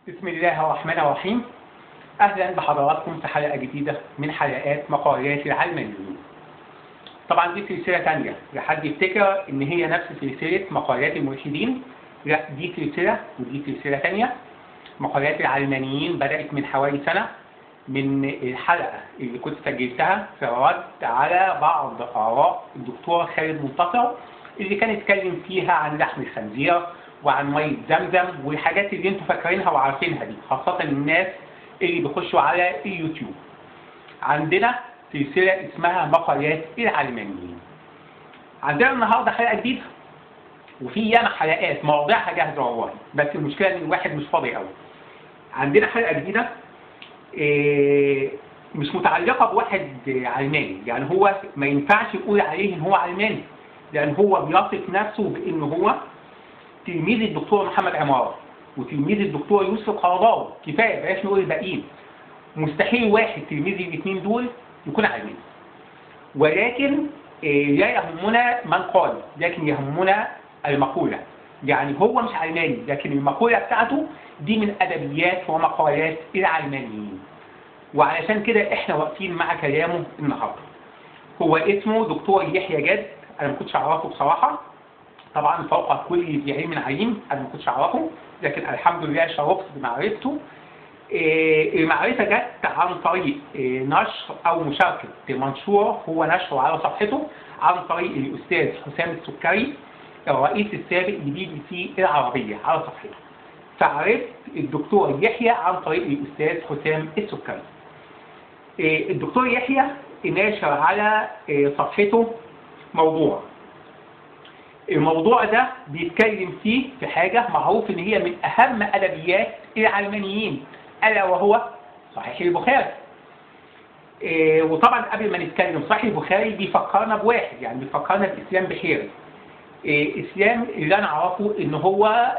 بسم الله الرحمن الرحيم. أهلا بحضراتكم في حلقة جديدة من حلقات مقالات العلمانيين. طبعا دي سلسلة تانية، لحد يفتكر إن هي نفس سلسلة مقالات الملحدين. لا، دي سلسلة ودي سلسلة تانية. مقالات العلمانيين بدأت من حوالي سنة من الحلقة اللي كنت سجلتها في رد على بعض آراء الدكتور خالد منتصر اللي كان اتكلم فيها عن لحم الخنزير وعن مية زمزم والحاجات اللي انتوا فاكرينها وعارفينها دي، خاصة الناس اللي بيخشوا على اليوتيوب. عندنا سلسلة اسمها مقالات العلمانيين. عندنا النهارده حلقة جديدة وفي ياما حلقات مواضيعها جاهزة والله، بس المشكلة ان الواحد مش فاضي قوي. عندنا حلقة جديدة مش متعلقة بواحد علماني، يعني هو ما ينفعش يقول عليه ان هو علماني، لان هو بيصف نفسه بان هو تلميذ الدكتور محمد عمار وتلميذ الدكتور يوسف القرضاوي. كفايه بلاش نقول الباقيين. مستحيل واحد تلميذ الاثنين دول يكون علماني. ولكن لا يهمنا من قال، لكن يهمنا المقوله. يعني هو مش علماني، لكن المقوله بتاعته دي من ادبيات ومقالات العلمانيين. وعلشان كده احنا واقفين مع كلامه النهارده. هو اسمه دكتور يحيى جاد. انا ما كنتش اعرفه بصراحه، طبعا فوق كل ذي علم عليم، انا ما كنتش اعرفه، لكن الحمد لله شرفت بمعرفته. المعرفه جت عن طريق نشر او مشاركه منشور هو نشره على صفحته عن طريق الاستاذ حسام السكري، الرئيس السابق لBBC العربيه، على صفحته. فعرفت الدكتور يحيى عن طريق الاستاذ حسام السكري. الدكتور يحيى ناشر على صفحته موضوع. الموضوع ده بيتكلم فيه في حاجة معروف ان هي من اهم ادبيات العلمانيين، الا وهو صحيح البخاري. وطبعا قبل ما نتكلم، صحيح البخاري بيفكرنا بواحد، يعني بيفكرنا باسلام بحيري. اسلام اللي انا اعرفه ان هو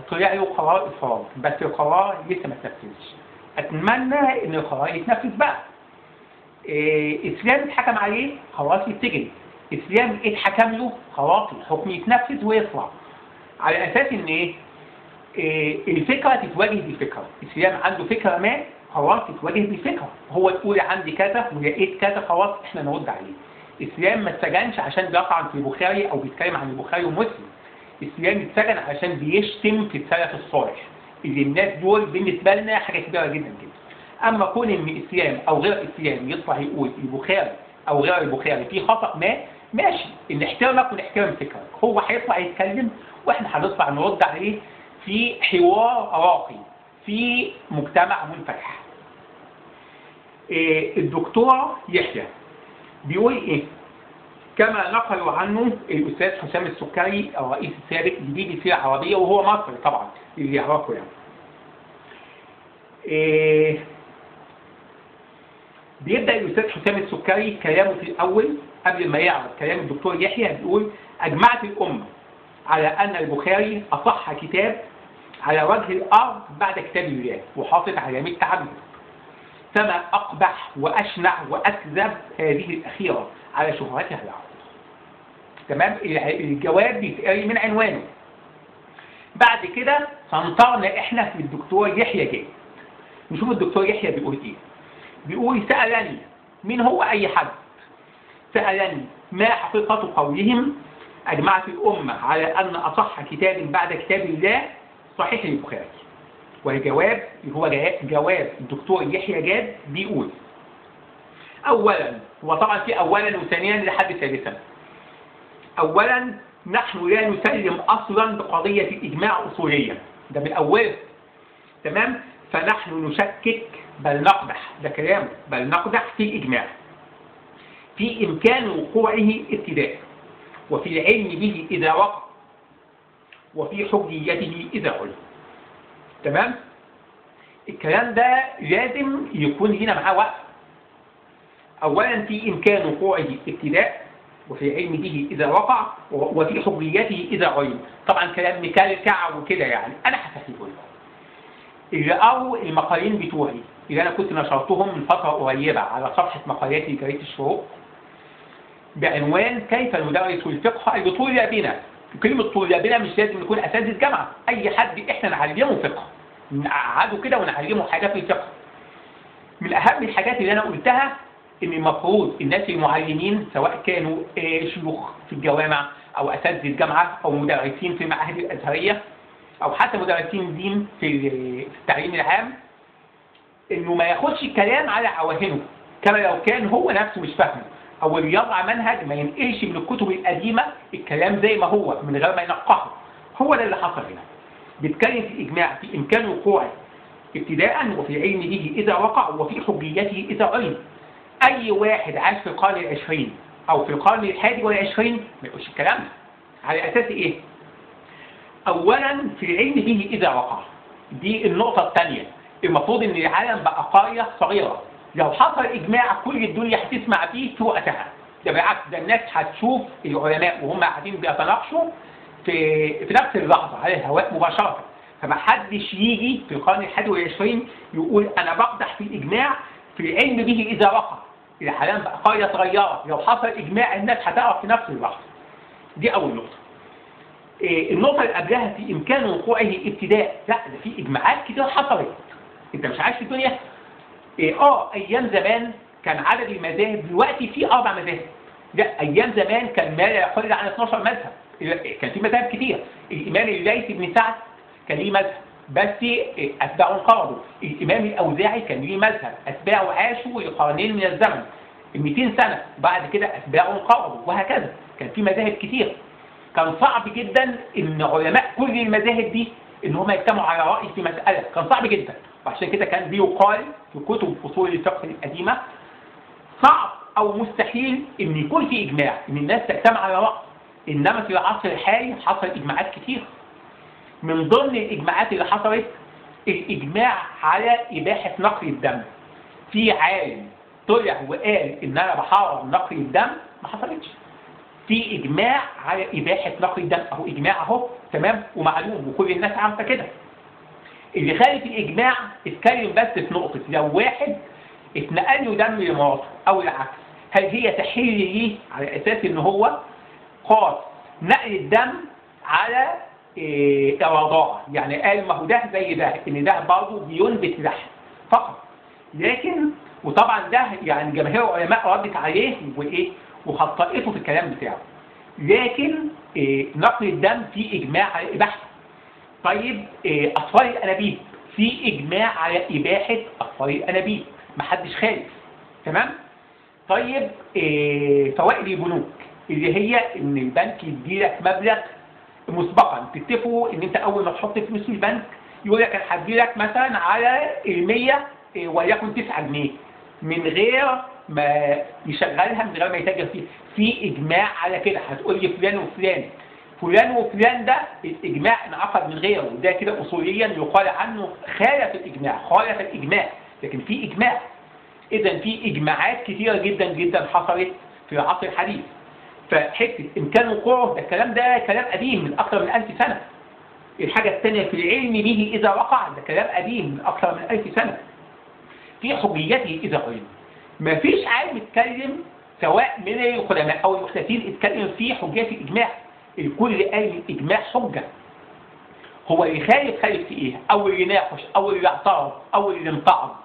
طلع له قرار افراج، بس القرار لسه ما اتنفذش. اتمنى ان القرار يتنفذ بقى. اسلام اتحكم عليه خلاص يتسجن. اسلام اتحكم له خلاص الحكم يتنفذ ويطلع، على اساس ان الفكره تتواجه بالفكره. اسلام عنده فكره ما، خلاص تتواجه بالفكره. هو تقول عندي كذا ولقيت كذا، خلاص احنا نرد عليه. اسلام ما اتسجنش عشان بيقع في البخاري او بيتكلم عن البخاري ومسلم. اسلام اتسجن عشان بيشتم في السلف الصالح، اللي الناس دول بالنسبه لنا حاجه كبيره جدا جدا. اما كون ان اسلام او غير اسلام يطلع يقول البخاري او غير البخاري في خطأ ما، ماشي، نحترمك ونحترم فكرك. هو هيطلع يتكلم واحنا هنطلع نرد عليه في حوار راقي في مجتمع منفتح. الدكتور يحيى بيقول ايه؟ كما نقلوا عنه الاستاذ حسام السكري الرئيس السابق لBBC العربيه، وهو مصري طبعا اللي يعرفه يعني. بيبدأ الأستاذ حسام السكري كلامه في الأول قبل ما يعرض كلام الدكتور يحيى. بيقول: أجمعت الأمة على أن البخاري أصح كتاب على وجه الأرض بعد كتاب الله، وحاطط علامة تعدد. فما أقبح وأشنع وأكذب هذه الأخيرة على شهرتها العرض. تمام؟ الجواب بيتقري من عنوانه. بعد كده سنطرنا إحنا في الدكتور يحيى جاد. نشوف الدكتور يحيى بيقول إيه. بيقول: سألني، مين هو أي حد؟ سألني ما حقيقة قولهم أجمعت الأمة على أن أصح كتاب بعد كتاب الله صحيح البخاري. والجواب هو جواب الدكتور يحيى جاد. بيقول: أولا، وطبعا في أولا وثانيا لحد ثالثا. أولا، نحن لا نسلم أصلا بقضية الإجماع أصوليا، ده من أوله. تمام؟ فنحن نشكك بل نقدح، ده كلامه، بل نقدح في الإجماع، في إمكان وقوعه ابتداء، وفي العلم به إذا وقع، وفي حجيته إذا علم. تمام؟ الكلام ده لازم يكون هنا معاه وقت. أولا في إمكان وقوعه ابتداء، وفي علم به إذا وقع، وفي حجيته إذا علم. طبعا كلام مكلكع وكده، يعني أنا هفهمه لكم. اللي قروا المقالين بتوعي اللي انا كنت نشرتهم من فتره قريبه على صفحه مقالاتي جريده الشروق بعنوان كيف ندرس الفقه لطلابنا. كلمه طلابنا مش لازم نكون اساتذه جامعه، اي حد احنا نعلمه فقه. نقعده كده ونعلمه حاجه في الفقه. من اهم الحاجات اللي انا قلتها ان المفروض الناس المعلمين سواء كانوا شيوخ في الجوامع او اساتذه جامعه او مدرسين في المعاهد الازهريه او حتى مدرسين دين في التعليم العام، انه ما ياخدش الكلام على عواهنه كما لو كان هو نفسه مش فاهمه، او اللي يضع منهج ما ينقلش من الكتب القديمه الكلام زي ما هو من غير ما ينقحه. هو ده اللي حصل هنا. بيتكلم في اجماع في امكان وقوعه ابتداء وفي العلم به اذا وقع وفي حجيته اذا علم. اي واحد عاش في القرن العشرين او في القرن الحادي والعشرين ما يقولش الكلام ده. على اساس ايه؟ اولا في العلم به اذا وقع، دي النقطه الثانيه. المفروض ان العالم بقى قريه صغيره، لو حصل اجماع كل الدنيا هتسمع فيه في وقتها. ده بالعكس، ده الناس هتشوف العلماء وهم قاعدين بيتناقشوا في نفس اللحظه على الهواء مباشره. فما حدش يجي في القرن الحادي والعشرين يقول انا بقدح في الاجماع في العلم به اذا وقع. العالم بقى قريه صغيره، لو حصل اجماع الناس هتعرف في نفس اللحظه. دي اول نقطه. النقطه اللي قبلها في امكان وقوعه ابتداء، لا ده في اجماعات كتير حصلت. انت مش عايش في الدنيا؟ ايام زمان كان عدد المذاهب، دلوقتي في 4 مذاهب. لا، ايام زمان كان ما لا يقل عن 12 مذهب، كان في مذاهب كتير. الامام الليث بن سعد كان ليه مذهب بس اتباعه انقرضوا. الامام الاوزاعي كان ليه مذهب، اتباعه عاشوا لقرنين من الزمن 200 سنه، بعد كده اتباعه انقرضوا، وهكذا. كان في مذاهب كتير. كان صعب جدا ان علماء كل المذاهب دي ان هم يجتمعوا على راي في مساله، كان صعب جدا. وعشان كده كان بيقال في كتب اصول الفقه القديمه صعب او مستحيل ان يكون في اجماع ان الناس تجتمع على راي. انما في العصر الحالي حصل اجماعات كتير. من ضمن الاجماعات اللي حصلت الاجماع على اباحه نقل الدم. في عالم طلع وقال ان انا بحرم نقل الدم، ما حصلتش. في اجماع على اباحه نقل الدم، اهو اجماع اهو تمام ومعلوم وكل الناس عارفه كده. اللي خالف الاجماع اتكلم بس في نقطه لو واحد اتنقل له دم لمراته او العكس، هل هي تحل ليه على اساس ان هو قاس نقل الدم على الرضاعه، يعني قال ما هو ده زي ده، ان ده برضه بينبت لحم فقط. لكن وطبعا ده يعني جماهير العلماء ردت عليه وايه وخطأته في الكلام بتاعه. لكن نقل الدم في اجماع على اباحته. طيب اطفال الانابيب في اجماع على اباحه اطفال الانابيب، محدش خالف تمام. طيب فوائد البنوك اللي هي ان البنك يديلك مبلغ مسبقا، تتفقوا ان انت اول ما تحط فلوس في البنك يقول لك انا هديلك مثلا على ال100 وليكن 9 جنيه من غير ما يشغلها، من غير ما يتاجر فيها. في اجماع على كده. هتقول لي فلان وفلان، فلان وفلان ده الاجماع انعقد من غيره، وده كده اصوليا يقال عنه خالف الاجماع، خالف الاجماع، لكن في اجماع. اذا في اجماعات كثيره جدا جدا حصلت في العصر الحديث. فحته امكان وقوعه ده الكلام ده كلام قديم من اكثر من 1000 سنه. الحاجه الثانيه في العلم به اذا وقع ده كلام قديم من اكثر من 1000 سنه. في حجيته اذا علم. ما فيش عالم اتكلم سواء من القدماء او المحدثين اتكلم في حجية الاجماع. الكل قال الاجماع حجه. هو اللي خالف في ايه؟ او اللي ناقش او اللي اعترض او اللي امتعض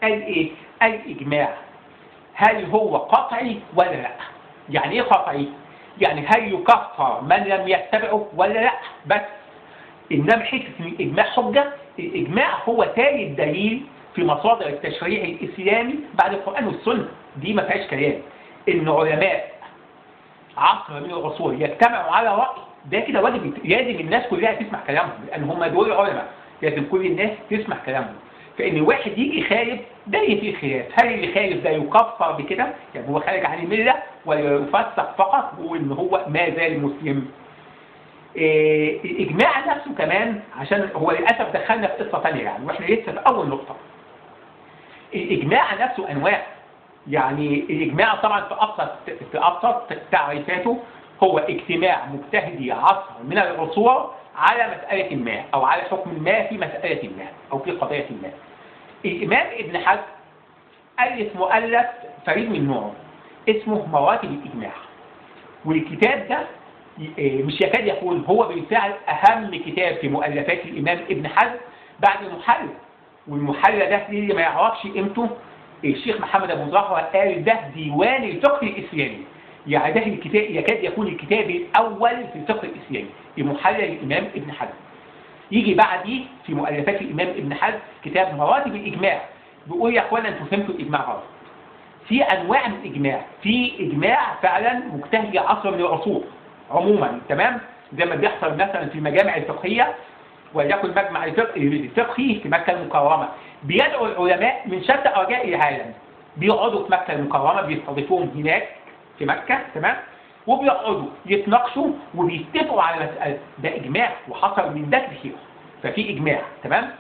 قال ايه؟ قال اجماع. هل هو قطعي ولا لا؟ يعني ايه قطعي؟ يعني هل يكفر من لم يتبعه ولا لا؟ بس انما حته الاجماع حجه. الاجماع هو ثالث دليل في مصادر التشريع الاسلامي بعد القران والسنه. دي ما فيهاش كلام. ان علماء عصر من العصور يجتمعوا على راي، ده كده واجب. لازم الناس كلها تسمع كلامهم، لان هم دول علماء، لازم كل الناس تسمع كلامهم. فان واحد يجي خالف ده فيه خلاف. هل اللي خالف ده يكفر بكده؟ يعني هو خارج عن المله ولا يفسق فقط وان هو ما زال مسلم؟ الاجماع نفسه كمان، عشان هو للاسف دخلنا في قصه ثانيه يعني، واحنا لسه في اول نقطه. الاجماع نفسه انواع. يعني الاجماع طبعا في ابسط تعريفاته هو اجتماع مجتهدي عصر من العصور على مساله ما او على حكم ما في مساله ما او في قضيه ما. الامام ابن حزم الف مؤلف فريد من نوعه اسمه مراتب الاجماع، والكتاب ده مش يكاد يكون هو بالفعل اهم كتاب في مؤلفات الامام ابن حزم بعد المحلى. والمحلى ده اللي ما يعرفش قيمته، الشيخ محمد ابو زهره قال ده ديوان الفقه الاسلامي، يعني ده الكتاب يكاد يكون الكتاب الاول في الفقه الاسلامي، المحلى للامام ابن حزم. يجي بعديه في مؤلفات الامام ابن حزم كتاب مراتب الاجماع، بيقول يا اخوانا انتوا فهمتوا الاجماع غلط. في انواع من الاجماع، في اجماع فعلا مجتهد عصر من العصور عموما، تمام، زي ما بيحصل مثلا في المجامع الفقهيه، وليكن مجمع الفقهي في مكه المكرمه، بيدعو العلماء من شتى ارجاء العالم، بيقعدوا في مكه المكرمه، بيستضيفوهم هناك في مكه، تمام، وبيقعدوا يتناقشوا وبيتفقوا على مساله، ده اجماع وحصل من ده كثير، ففي اجماع، تمام.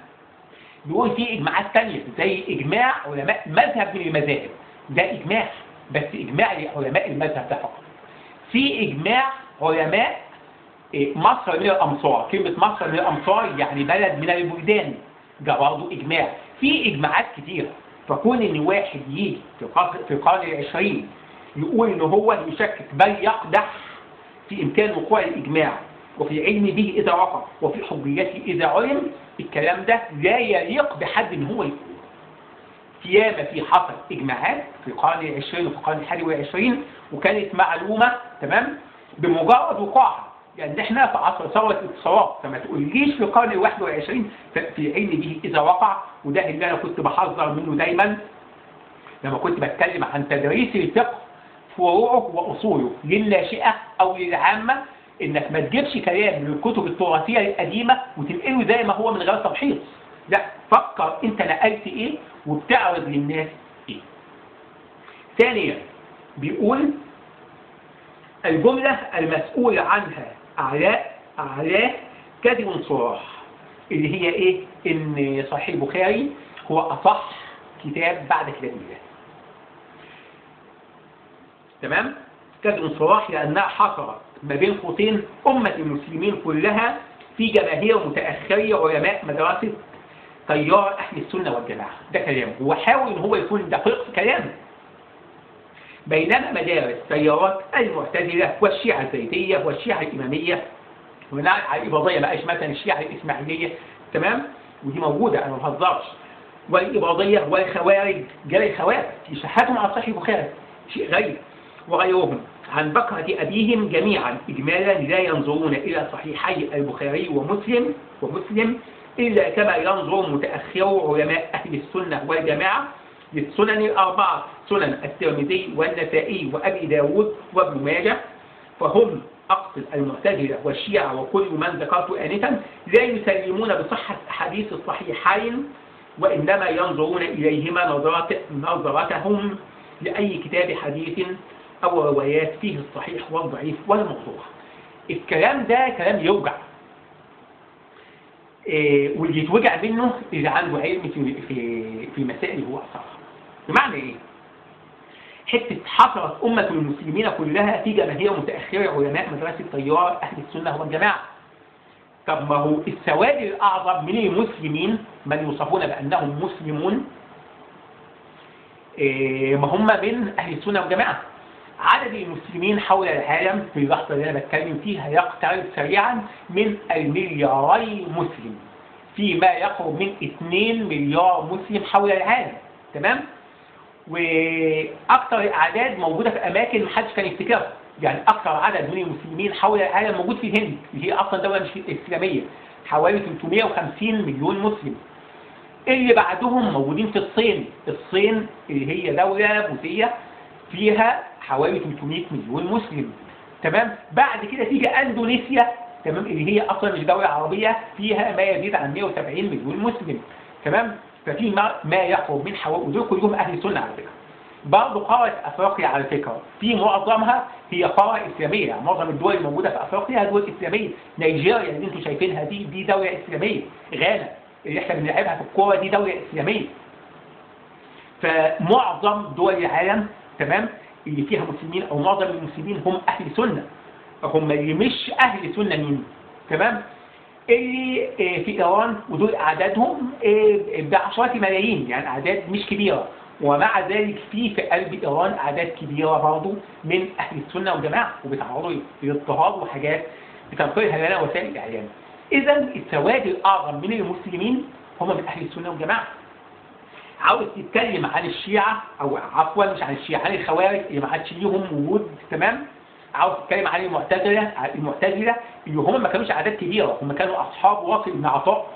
بيقول في اجماعات ثانيه زي اجماع علماء مذهب من المذاهب، ده اجماع بس اجماع لعلماء المذهب ده فقط. في اجماع علماء مصر من الامصار، كلمه مصر من الامصار يعني بلد من البلدان، ده برضه اجماع. في اجماعات كثيره، فكون ان واحد يجي في القرن العشرين يقول ان هو يشكك بل يقدح في امكان وقوع الاجماع وفي علم به اذا وقع وفي حجيته اذا علم، الكلام ده لا يليق بحد ان هو يقول. ياما في حصل اجماعات في القرن العشرين وفي القرن الحادي والعشرين وكانت معلومه، تمام، بمجرد وقوعها، يعني احنا في عصر ثوره الاتصالات، فما تقوليش في القرن الواحد والعشرين في علم به اذا وقع. وده اللي انا كنت بحذر منه دايما لما كنت بتكلم عن تدريس الفقه، فروعه واصوله للناشئه او للعامه، انك ما تجيبش كلام من الكتب التراثيه القديمه وتنقله زي ما هو من غير تمحيص، لا، فكر انت نقلت ايه وبتعرض للناس ايه. ثانيا بيقول الجمله المسؤول عنها اعلاه كذب صراح، اللي هي ايه؟ ان صحيح البخاري هو اصح كتاب بعد كتاب الله، تمام؟ كذب صراح لانها حصرت ما بين قوسين امه المسلمين كلها في جماهير متاخريه علماء مدرسه تيار اهل السنه والجماعه، ده كلامه، هو حاول ان هو يكون دقيق في كلامه. بينما مدارس تيارات المعتزله والشيعه الزيديه والشيعه الاماميه والشيعه الاباضيه، ما قالش مثلا الشيعه الاسماعيليه، تمام، ودي موجوده انا ما بهزرش، والاباضيه والخوارج، جاي الخوارج يشهدهم على صحيح البخاري شيء غريب، وغيرهم عن بكرة أبيهم جميعا إجمالا لا ينظرون إلى صحيحي البخاري ومسلم إلا كما ينظر متأخر علماء أهل السنة والجماعة للسنن الأربعة، سنن الترمذي والنسائي وأبي داود وابن ماجه، فهم أقصد المعتزلة والشيعة وكل من ذكرته آنفا لا يسلمون بصحة أحاديث الصحيحين، وإنما ينظرون إليهما نظرتهم لأي كتاب حديث أو روايات فيه الصحيح والضعيف والموضوع. الكلام ده كلام يوجع، واللي يتوجع منه اللي عنده علم في مسائل هو أصحابه. بمعنى إيه؟ حتة حصرت أمة المسلمين كلها في جماهير متأخرة علماء مدرسة تيار أهل السنة والجماعة. طب ما هو السواد الأعظم من المسلمين من يوصفون بأنهم مسلمون ما هم من أهل السنة والجماعة. عدد المسلمين حول العالم في اللحظة اللي أنا بتكلم فيها يقترب سريعا من 2 مسلم، فيما يقرب من 2 مليار مسلم حول العالم، تمام؟ وأكثر الأعداد موجودة في أماكن محدش كان يفتكرها، يعني أكثر عدد من المسلمين حول العالم موجود في الهند اللي هي أصلا دولة مش إسلامية، حوالي 350 مليون مسلم. اللي بعدهم موجودين في الصين اللي هي دولة بوذية فيها حوالي 300 مليون مسلم، تمام؟ بعد كده تيجي اندونيسيا، تمام، اللي هي اصلا مش دولة عربية، فيها ما يزيد عن 170 مليون مسلم، تمام؟ ففي ما يقرب من حوالي، ودول كلهم اهل السنة على فكرة. برضه قارة افريقيا على فكرة في معظمها هي قارة اسلامية، يعني معظم الدول الموجودة في افريقيا دول اسلامية. نيجيريا اللي انتم شايفينها دي دولة اسلامية. غانا اللي احنا بنلعبها في الكورة دي دولة اسلامية. فمعظم دول العالم، تمام، اللي فيها مسلمين او معظم المسلمين هم اهل سنه، هم اللي مش اهل سنه مين، تمام؟ اللي في ايران ودول اعدادهم بعشرات ملايين، يعني اعداد مش كبيره، ومع ذلك في قلب ايران اعداد كبيره برضه من اهل السنه والجماعه، وبيتعرضوا للاضطهاد وحاجات بتنقلها لنا وسائل الاعلام. اذا السواد الاعظم من المسلمين هم من اهل السنه والجماعه. عاوز تتكلم عن الشيعه، او عفوا مش عن الشيعه، عن الخوارج اللي ما عادش ليهم وجود، تمام. عاوز تتكلم عن المعتزله اللي هم ما كانوش اعداد كبيره، هم كانوا اصحاب واصل بن عطاء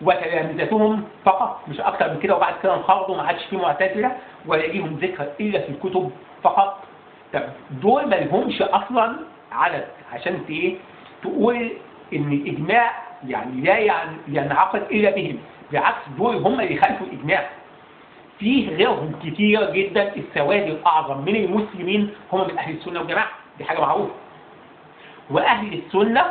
وتلامذتهم فقط، مش اكتر من كده، وبعد كده انقرضوا، ما عادش في معتزله ولا ليهم ذكر الا في الكتب فقط. طب دول ما لهمش اصلا عدد عشان ايه تقول ان الاجماع يعني لا ينعقد الا بهم، بالعكس دول هم اللي خالفوا الاجماع. فيه غيرهم كتير جدا، السواد الاعظم من المسلمين هم من اهل السنه والجماعه، دي حاجه معروفه. واهل السنه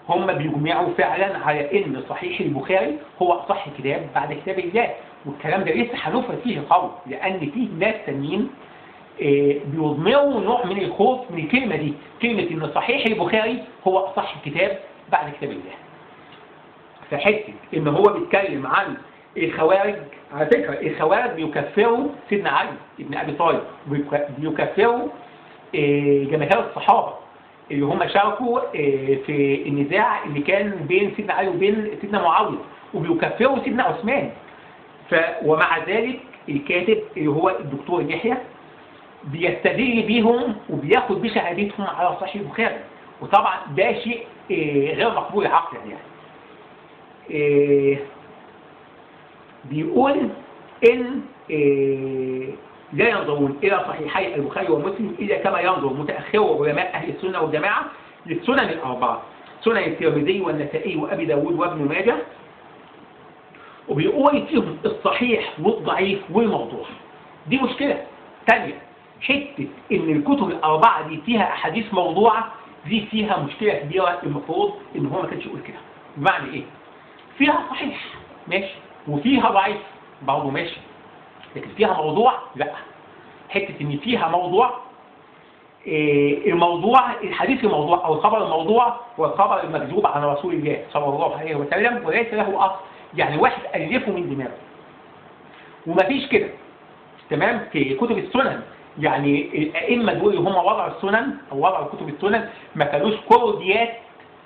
هم بيجمعوا فعلا على ان صحيح البخاري هو اصح كتاب بعد كتاب الله، والكلام ده لسه هنفرد فيه قول، لان فيه ناس تانيين بيضمروا نوع من الخوف من الكلمه دي، كلمه ان صحيح البخاري هو اصح كتاب بعد كتاب الله. فحته ان هو بيتكلم عن الخوارج، على فكره الخوارج بيكفروا سيدنا علي بن ابي طالب، بيكفروا جماهير الصحابه اللي هم شاركوا في النزاع اللي كان بين سيدنا علي وبين سيدنا معاويه، وبيكفروا سيدنا عثمان. ومع ذلك الكاتب اللي هو الدكتور يحيى بيستدل بيهم وبياخد بشهادتهم على صحيح البخاري، وطبعا ده شيء غير مقبول عقلا يعني. بيقول ان لا ينظرون الى صحيحي البخاري ومسلم الا كما ينظر متاخر علماء اهل السنه والجماعه للسنن الاربعه، سنن الترمذي والنسائي وابي داود وابن ماجه، وبيقول فيهم الصحيح والضعيف والموضوع. دي مشكله ثانيه، حته ان الكتب الاربعه دي فيها احاديث موضوعه، دي فيها مشكله كبيره، المفروض ان هو ما كانش يقول كده. بمعنى ايه؟ فيها صحيح ماشي، وفيها ضعيف برضه ماشي، لكن فيها موضوع لا. حته ان فيها موضوع، الموضوع الحديث الموضوع او الخبر الموضوع هو الخبر المكذوب عن رسول الله صلى الله عليه وسلم، وليس له اصل، يعني واحد الفه من دماغه ومفيش كده، تمام. في كتب السنن يعني الائمه دول اللي هم وضعوا السنن او وضعوا كتب السنن ما كانوش كورديات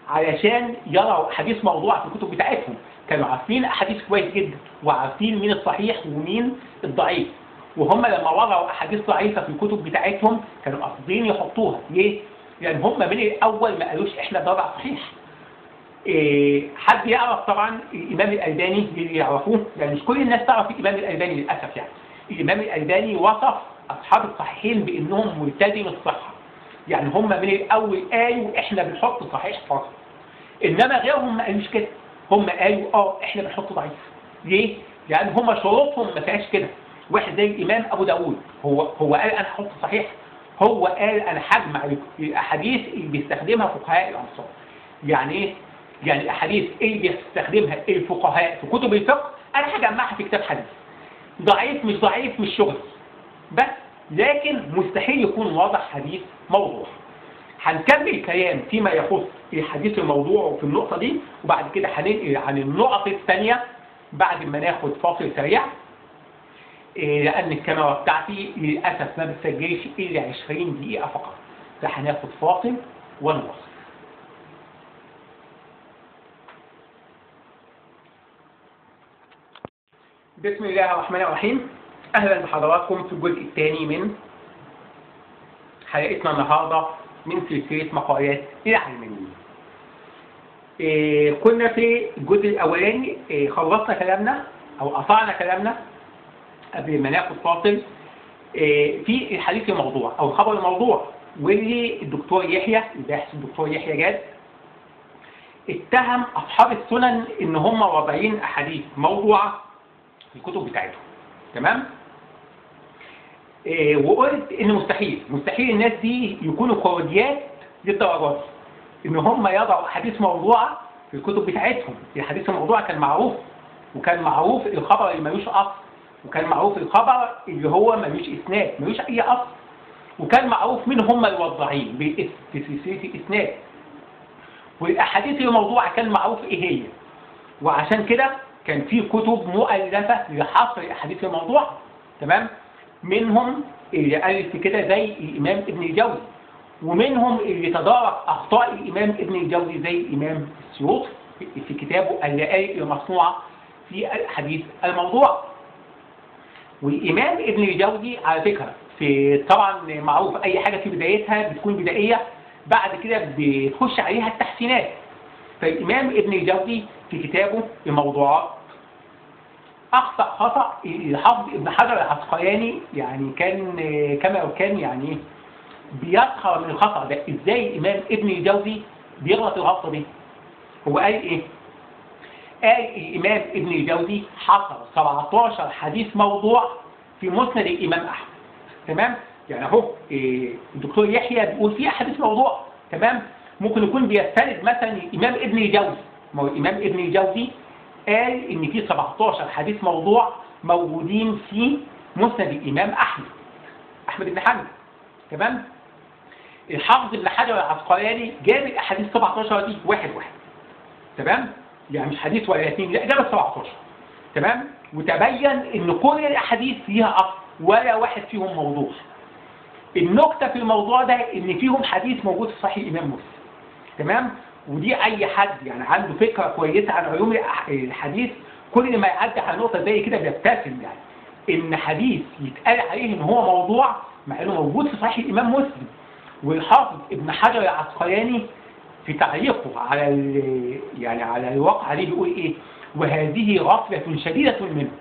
علشان يروا حديث موضوع في الكتب بتاعتهم، كانوا عارفين احاديث كويس جدا وعارفين مين الصحيح ومين الضعيف، وهم لما وضعوا احاديث ضعيفه في الكتب بتاعتهم كانوا قاصدين يحطوها. ليه؟ لان هم من الاول ما قالوش احنا ده ضع صحيح. حد يعرف طبعا الامام الالباني اللي يعرفوه، يعني مش كل الناس تعرف الامام الالباني للاسف. يعني الامام الالباني وصف اصحاب الصحيحين بانهم ملتزم الصحه، يعني هم من الاول قالوا احنا بنحط صحيح فقط، انما غيرهم ما قالوش كده، هم قالوا احنا بنحط ضعيف. ليه؟ لان هم شروطهم ما فيهاش كده. واحد زي الامام ابو داود هو قال انا هحط صحيح، هو قال انا هجمع الاحاديث اللي بيستخدمها فقهاء الامصار. يعني ايه؟ يعني الاحاديث اللي بيستخدمها الفقهاء في كتب الفقه انا هجمعها في كتاب حديث. ضعيف مش ضعيف مش شغل بس، لكن مستحيل يكون واضح حديث موضوع. هنكمل كلام فيما يخص الحديث الموضوع في النقطة دي، وبعد كده هننقل عن النقط الثانية بعد ما ناخد فاصل سريع، لأن الكاميرا بتاعتي للأسف ما بتسجلش إلا 20 دقيقة فقط، فهناخد فاصل ونواصل. بسم الله الرحمن الرحيم. أهلا بحضراتكم في الجزء الثاني من حلقتنا النهارده من سلسلة مقالات العلمانيين. كنا في الجزء الأولاني خلصنا كلامنا أو قطعنا كلامنا قبل ما ناخد فاصل في الحديث الموضوع أو الخبر الموضوع، واللي الدكتور يحيى الباحث الدكتور يحيى جاد اتهم أصحاب السنن إن هم واضعين أحاديث موضوعة في الكتب بتاعتهم، تمام؟ وقلت ان مستحيل الناس دي يكونوا كورديات للدرجات ان هم يضعوا احاديث موضوعه في الكتب بتاعتهم. الحديث الموضوع كان معروف، وكان معروف الخبر اللي ملوش اصل، وكان معروف الخبر اللي هو ملوش اسناد، ملوش اي اصل، وكان معروف مين هم الوضاعين بالاسم في سلسله الاسناد، والاحاديث الموضوعه كان معروف ايه هي. وعشان كده كان في كتب مؤلفه لحصر الاحاديث الموضوعه، تمام؟ منهم اللي ألف كده زي الإمام ابن الجوزي، ومنهم اللي تدارك أخطاء الإمام ابن الجوزي زي الإمام السيوطي في كتابه اللآلئ المصنوعة في الحديث الموضوع. والإمام ابن الجوزي على فكرة في طبعا معروف أي حاجة في بدايتها بتكون بدائية بعد كده بتخش عليها التحسينات. فالإمام ابن الجوزي في كتابه الموضوعات أخطأ خطأ الحافظ ابن حجر العسقلاني يعني كان يعني بيسخر من الخطأ ده. إزاي الإمام ابن الجوزي بيغلط الغلطة دي؟ هو قال إيه؟ قال الإمام ابن الجوزي حصر 17 حديث موضوع في مسند الإمام أحمد. تمام؟ يعني أهو الدكتور يحيى بيقول فيه حديث موضوع. تمام؟ ممكن يكون بيستند مثلا الإمام ابن الجوزي. ما هو الإمام ابن الجوزي قال إن في 17 حديث موضوع موجودين في مسند الإمام أحمد بن حنبل. تمام؟ الحافظ ابن حجر العسقلاني جاب الأحاديث 17 دي واحد. تمام؟ يعني مش حديث ولا اثنين، لا جاب 17. تمام؟ وتبين إن كل الأحاديث فيها أصل ولا واحد فيهم موضوع. النكتة في الموضوع ده إن فيهم حديث موجود في صحيح الإمام مسلم. تمام؟ ودي أي حد يعني عنده فكرة كويسة عن علوم الحديث كل ما يعدي على نقطة زي كده بيبتسم يعني. إن حديث يتقال عليه إن هو موضوع مع إنه موجود في صحيح الإمام مسلم. والحافظ ابن حجر العسقلاني في تعليقه على الواقعة دي بيقول إيه؟ وهذه غفلة شديدة منه.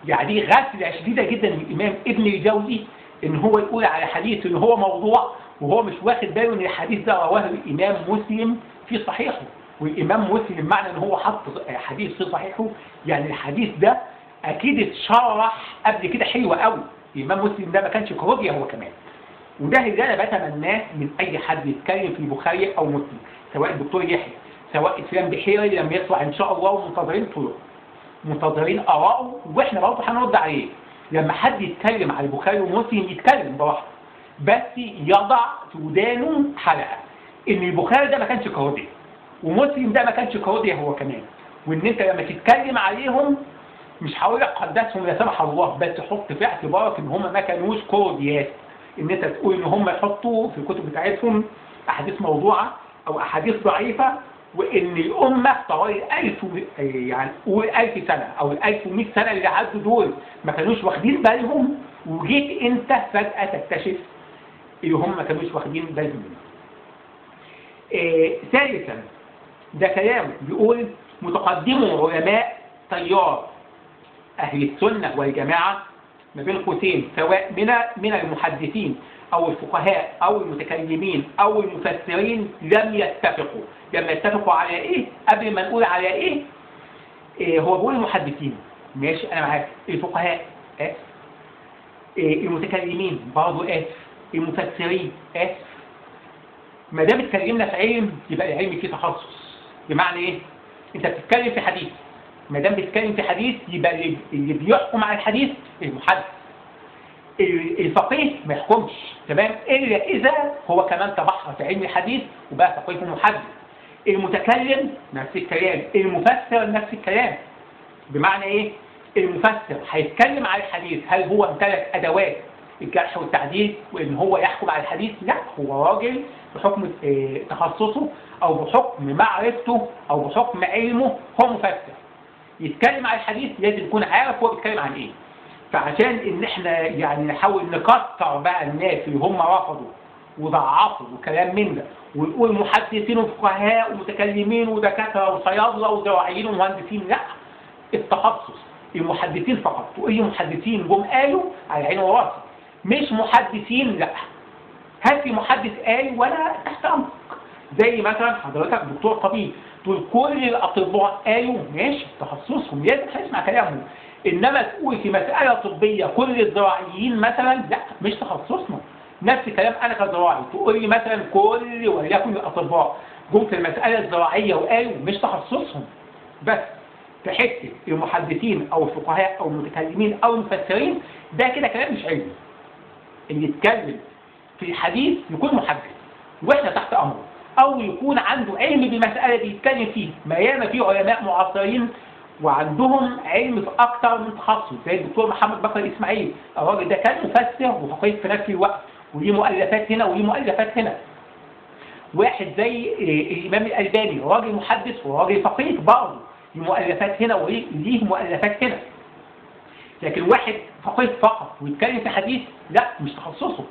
يعني دي غفلة شديدة جدا من الإمام ابن الجوزي إن هو يقول على حديث إن هو موضوع وهو مش واخد باله إن الحديث ده رواه الإمام مسلم في صحيحه. والإمام مسلم معنى إن هو حط حديث في صحيحه يعني الحديث ده أكيد اتشرح قبل كده حلو قوي. الإمام مسلم ده ما كانش كروجيا هو كمان. وده اللي أنا بتمناه من أي حد يتكلم في البخاري أو مسلم، سواء الدكتور يحيى سواء إسلام بحيري لما يطلع إن شاء الله، ومنتظرين طرق منتظرين آراءه وإحنا برضه هنرد عليه. لما حد يتكلم على البخاري ومسلم يتكلم براحته، بس يضع في ودانه حلقة إن البخاري ده ما كانش كروجيا ومسلم ده ما كانش كروجيا هو كمان. وإن أنت لما تتكلم عليهم مش هقول لك قدسهم لا سمح الله، بس حط في اعتبارك إن هم ما كانوش كروجيات. إن أنت تقول إن هم يحطوا في الكتب بتاعتهم أحاديث موضوعة أو أحاديث ضعيفة، وإن الأمة طوال يعني قول 1000 سنة أو 1100 سنة اللي عدوا دول ما كانوش واخدين بالهم، وجيت أنت فجأة تكتشف إن هم ما كانوش واخدين بالهم منه. ثالثا ده كلام بيقول متقدمو علماء تيار أهل السنة والجماعة ما بين قوسين سواء من المحدثين أو الفقهاء أو المتكلمين أو المفسرين لم يتفقوا على إيه؟ قبل ما نقول على إيه؟ هو بيقول المحدثين ماشي أنا معاك، الفقهاء المتكلمين برضه المفسرين ما دام اتكلمنا في علم يبقى العلم فيه تخصص. بمعنى إيه؟ أنت بتتكلم في حديث، ما دام بتتكلم في حديث يبقى اللي بيحكم على الحديث المحدث. الفقيه ما يحكمش تمام الا اذا هو كمان تبحر في علم الحديث وبقى فقيه محدث. المتكلم نفس الكلام، المفسر نفس الكلام. بمعنى ايه؟ المفسر هيتكلم على الحديث هل هو امتلك ادوات الجرح والتعديل وان هو يحكم على الحديث؟ لا، هو راجل بحكم تخصصه او بحكم معرفته او بحكم علمه هو مفسر. يتكلم على الحديث لازم يكون عارف هو بيتكلم عن ايه. فعشان ان احنا يعني نحاول نكتر بقى الناس اللي هم رفضوا وضعفوا وكلام من ده ونقول محدثين وفقهاء ومتكلمين ودكاتره وصيادله وزراعيين ومهندسين، لا، التخصص المحدثين فقط. واي محدثين جم قالوا على عيني وراسي، مش محدثين لا. هل في محدث قال وانا تحت امرك؟ زي مثلا حضرتك دكتور طبيب تقول كل الاطباء قالوا ماشي تخصصهم لازم هنسمع كلامهم. انما تقول في مساله طبيه كل الزراعيين مثلا لا، مش تخصصنا. نفس الكلام انا كزراعي تقول لي مثلا كل وليكن الاطباء جم في المساله الزراعيه وقالوا مش تخصصهم. بس في حته المحدثين او الفقهاء او المتكلمين او المفسرين ده كده كلام مش علمي. اللي يتكلم في الحديث يكون محدث واحنا تحت امره، او يكون عنده علم بالمساله دي يتكلم فيه. ما ياما في علماء معاصرين وعندهم علم في اكتر من تخصص زي الدكتور محمد بكر الاسماعيلي. الراجل ده كان مفسر وفقيه في نفس الوقت وليه مؤلفات هنا وليه مؤلفات هنا. واحد زي الامام الالباني راجل محدث وراجل فقيه برضه، مؤلفات هنا وليه مؤلفات هنا. لكن واحد فقيه فقط ويتكلم في حديث لا، مش تخصصه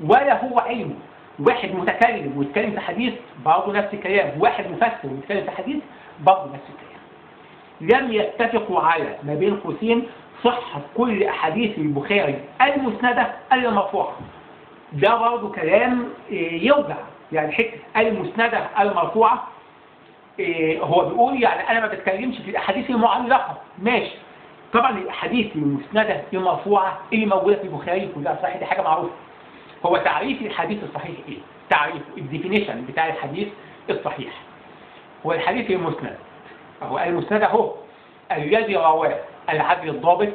ولا هو علمه. واحد متكلم ويتكلم في حديث برضه نفس الكلام، واحد مفسر ويتكلم في حديث برضه نفس الكلام. لم يتفقوا على ما بين قوسين صحة كل أحاديث البخاري المسندة إلا المرفوعة. ده برضه كلام يوجع، يعني حتة المسندة المرفوعة هو بيقول يعني أنا ما بتكلمش في الأحاديث المعلقة، ماشي. طبعا الأحاديث المسندة المرفوعة اللي موجودة في البخاري كلها صحيح، دي حاجة معروفة. هو تعريف الحديث الصحيح إيه؟ تعريف الديفينيشن بتاع الحديث الصحيح هو الحديث المسند، هو المسند هو الذي رواه العدل الضابط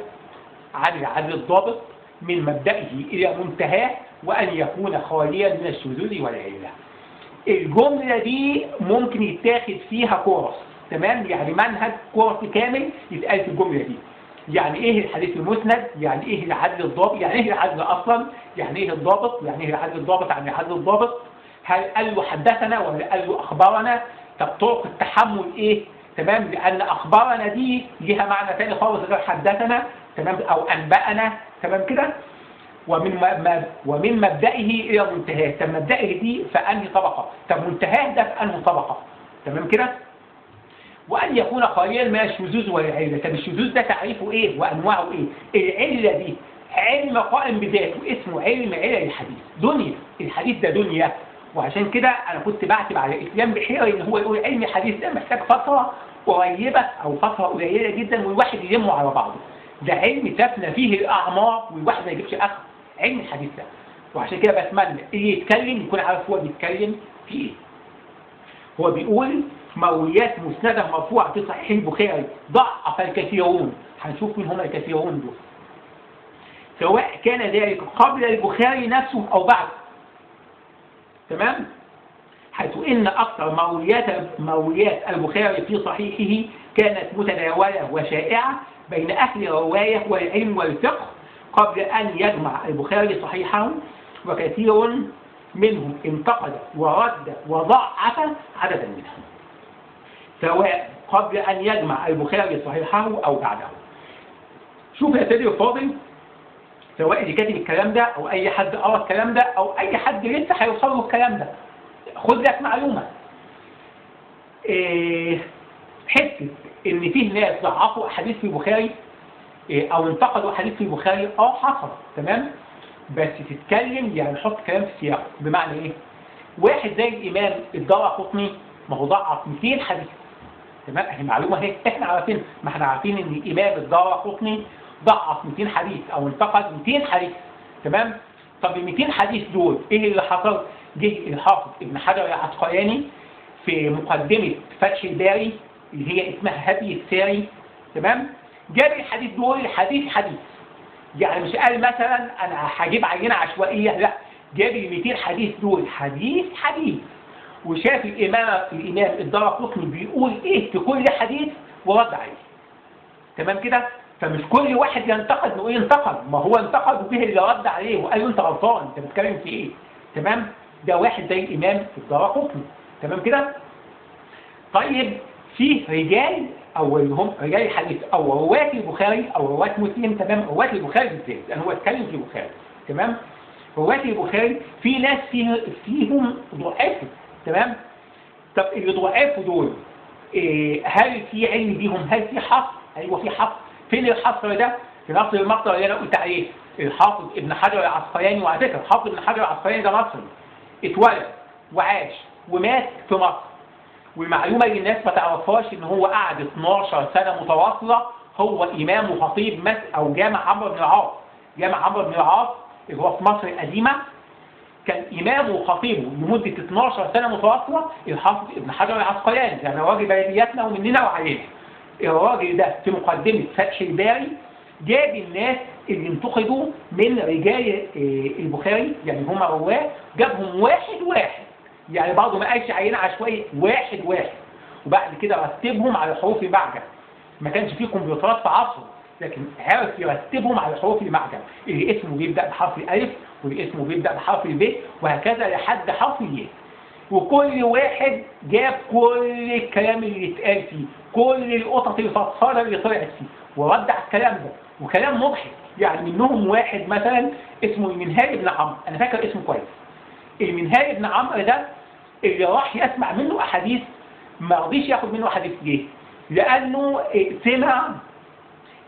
عن العدل الضابط من مبدئه إلى منتهاه وأن يكون خاليا من الشذوذ والعلة. الجملة دي ممكن يتاخد فيها كورس، تمام؟ يعني منهج كورس كامل يتقال في الجملة دي. يعني ايه الحديث المسند؟ يعني ايه العدل الضابط؟ يعني ايه العدل اصلا؟ يعني ايه الضابط؟ يعني ايه العدل الضابط عن العدل الضابط؟ هل قال له حدثنا ولا قال له اخبرنا؟ طب طرق التحمل ايه؟ تمام؟ لان اخبرنا دي ليها معنى ثاني خالص غير حدثنا، تمام؟ او انبأنا، تمام كده؟ ومن مبدئه الى منتهاه. طب مبدئه دي في انهي طبقه؟ طب منتهاه ده في انهي طبقه؟ تمام كده؟ وأن يكون خاليا من الشذوذ والعلة. طب الشذوذ ده تعريفه إيه وأنواعه إيه؟ العلة دي علم قائم بذاته اسمه علم علل الحديث، دنيا. الحديث ده دنيا، وعشان كده أنا كنت بعتب على إسلام بحيرة إن هو يقول علم الحديث ده محتاج فترة قريبة أو فترة قليلة جدا والواحد يلمه على بعضه. ده علم تفنى فيه الأعمار والواحد ما يجيبش آخر علم الحديث ده. وعشان كده بتمنى اللي يتكلم يكون عارف هو بيتكلم في إيه. هو بيقول مرويات مسندة مرفوعة في صحيح البخاري ضعف الكثيرون. هنشوف مين هم الكثيرون دول، سواء كان ذلك قبل البخاري نفسه أو بعد. تمام؟ حيث إن أكثر مرويات البخاري في صحيحه كانت متداولة وشائعة بين أهل الرواية والعلم والفقه قبل أن يجمع البخاري صحيحه، وكثير منهم انتقد ورد وضعف عددا منهم، سواء قبل أن يجمع البخاري صحيحه أو بعده. شوف يا سيدي الفاضل، سواء اللي كاتب الكلام ده أو أي حد قرأ الكلام ده أو أي حد لسه هيوصل له الكلام ده، خد لك معلومة. حتة إن فيه ناس ضعفوا أحاديث في البخاري أو انتقدوا أحاديث في البخاري حصل، تمام؟ بس تتكلم يعني حط كلام في سياقه. بمعنى إيه؟ واحد زي الإمام الدارقطني ما هو ضعف 200 حديث، تمام؟ اهي معلومه اهي احنا عارفين، ما احنا عارفين ان الامام الدارقطني ضعف 200 حديث او انتقد 200 حديث، تمام؟ طب ال 200 حديث دول ايه اللي حصل؟ جه الحافظ ابن حجر العسقلاني في مقدمه فتح الباري اللي هي اسمها هدي الساري، تمام؟ جاب الحديث دول حديث، يعني مش قال مثلا انا هجيب عينه عشوائيه، لا، جاب ال 200 حديث دول حديث، وشاف الإمام الدارقطني بيقول إيه في كل حديث ورد عليه، تمام كده؟ فمش كل واحد ينتقد نقول ينتقد، ما هو انتقد به اللي رد عليه وقال له أنت غلطان، أنت بتتكلم في إيه؟ تمام؟ ده واحد زي الإمام الدارقطني، تمام كده؟ طيب فيه رجال أو اللي هم رجال الحديث أو رواة البخاري أو رواة مسلم، تمام؟ رواة البخاري بالذات لأن هو اتكلم في البخاري، تمام؟ رواة البخاري في ناس فيهم ضعفوا، تمام؟ طب اللي ضعفوا دول هل في علم بيهم؟ هل في حصر؟ ايوه في حصر. فين الحصر ده؟ في نصر المقطع اللي انا قلت عليه، الحافظ ابن حجر العسقلاني. وعلى فكره الحافظ ابن حجر العسقلاني ده مصري، اتولد وعاش ومات في مصر. والمعلومه اللي الناس ما تعرفهاش ان هو قعد 12 سنه متواصله هو امام وخطيب او جامع عمرو بن العاص. جامع عمرو بن العاص اللي هو في مصر القديمه كان إمامه وخطيبه لمدة 12 سنة متواصلة الحافظ ابن حجر العسقلاني، يعني راجل بلدياتنا ومننا وعلينا. الراجل ده في مقدمة فتح الباري جاب الناس اللي انتقدوا من رجال البخاري، يعني هم رواه، جابهم واحد، يعني برضه ما قالش عينة عشوائية، واحد، وبعد كده رتبهم على حروف المعجم. ما كانش فيه كمبيوترات في عصره، لكن عرف يرتبهم على حروف المعجم، اللي اسمه بيبدأ بحرف الألف واللي اسمه بيبدأ بحرف الب وهكذا لحد حرف الياء. وكل واحد جاب كل الكلام اللي اتقال فيه، كل القطط الفضفاضه اللي طلعت فيه، ورد على الكلام ده، وكلام مضحك. يعني منهم واحد مثلا اسمه المنهال بن عمرو، انا فاكر اسمه كويس. المنهال بن عمرو ده اللي راح يسمع منه احاديث ما رضيش ياخد منه احاديث. ليه؟ لانه سمع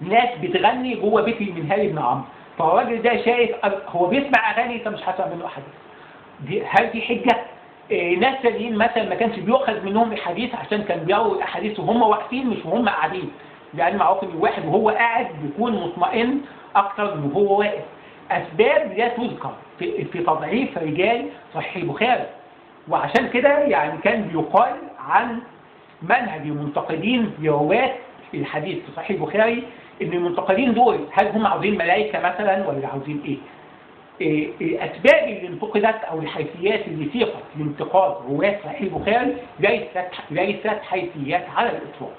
ناس بتغني جوه بيت المنهال بن عمرو، فالراجل ده شايف هو بيسمع اغاني فمش هسمع منه احاديث. هل دي حجه؟ ناس تانيين مثلا ما كانش بيؤخذ منهم الحديث عشان كان بيقروا الاحاديث وهم واقفين مش وهم قاعدين، لان معروف ان الواحد وهو قاعد بيكون مطمئن اكتر من وهو واقف. اسباب لا تذكر في تضعيف رجال صحيح البخاري، وعشان كده يعني كان بيقال عن منهج المنتقدين لرواة الحديث في صحيح البخاري ان المنتقدين دول هل هم عاوزين ملائكه مثلا ولا عاوزين ايه؟ الاسباب اللي انتقدت او الحيثيات اللي سيقت لانتقاد رواة صحيح البخاري ليست حيثيات على الاطلاق.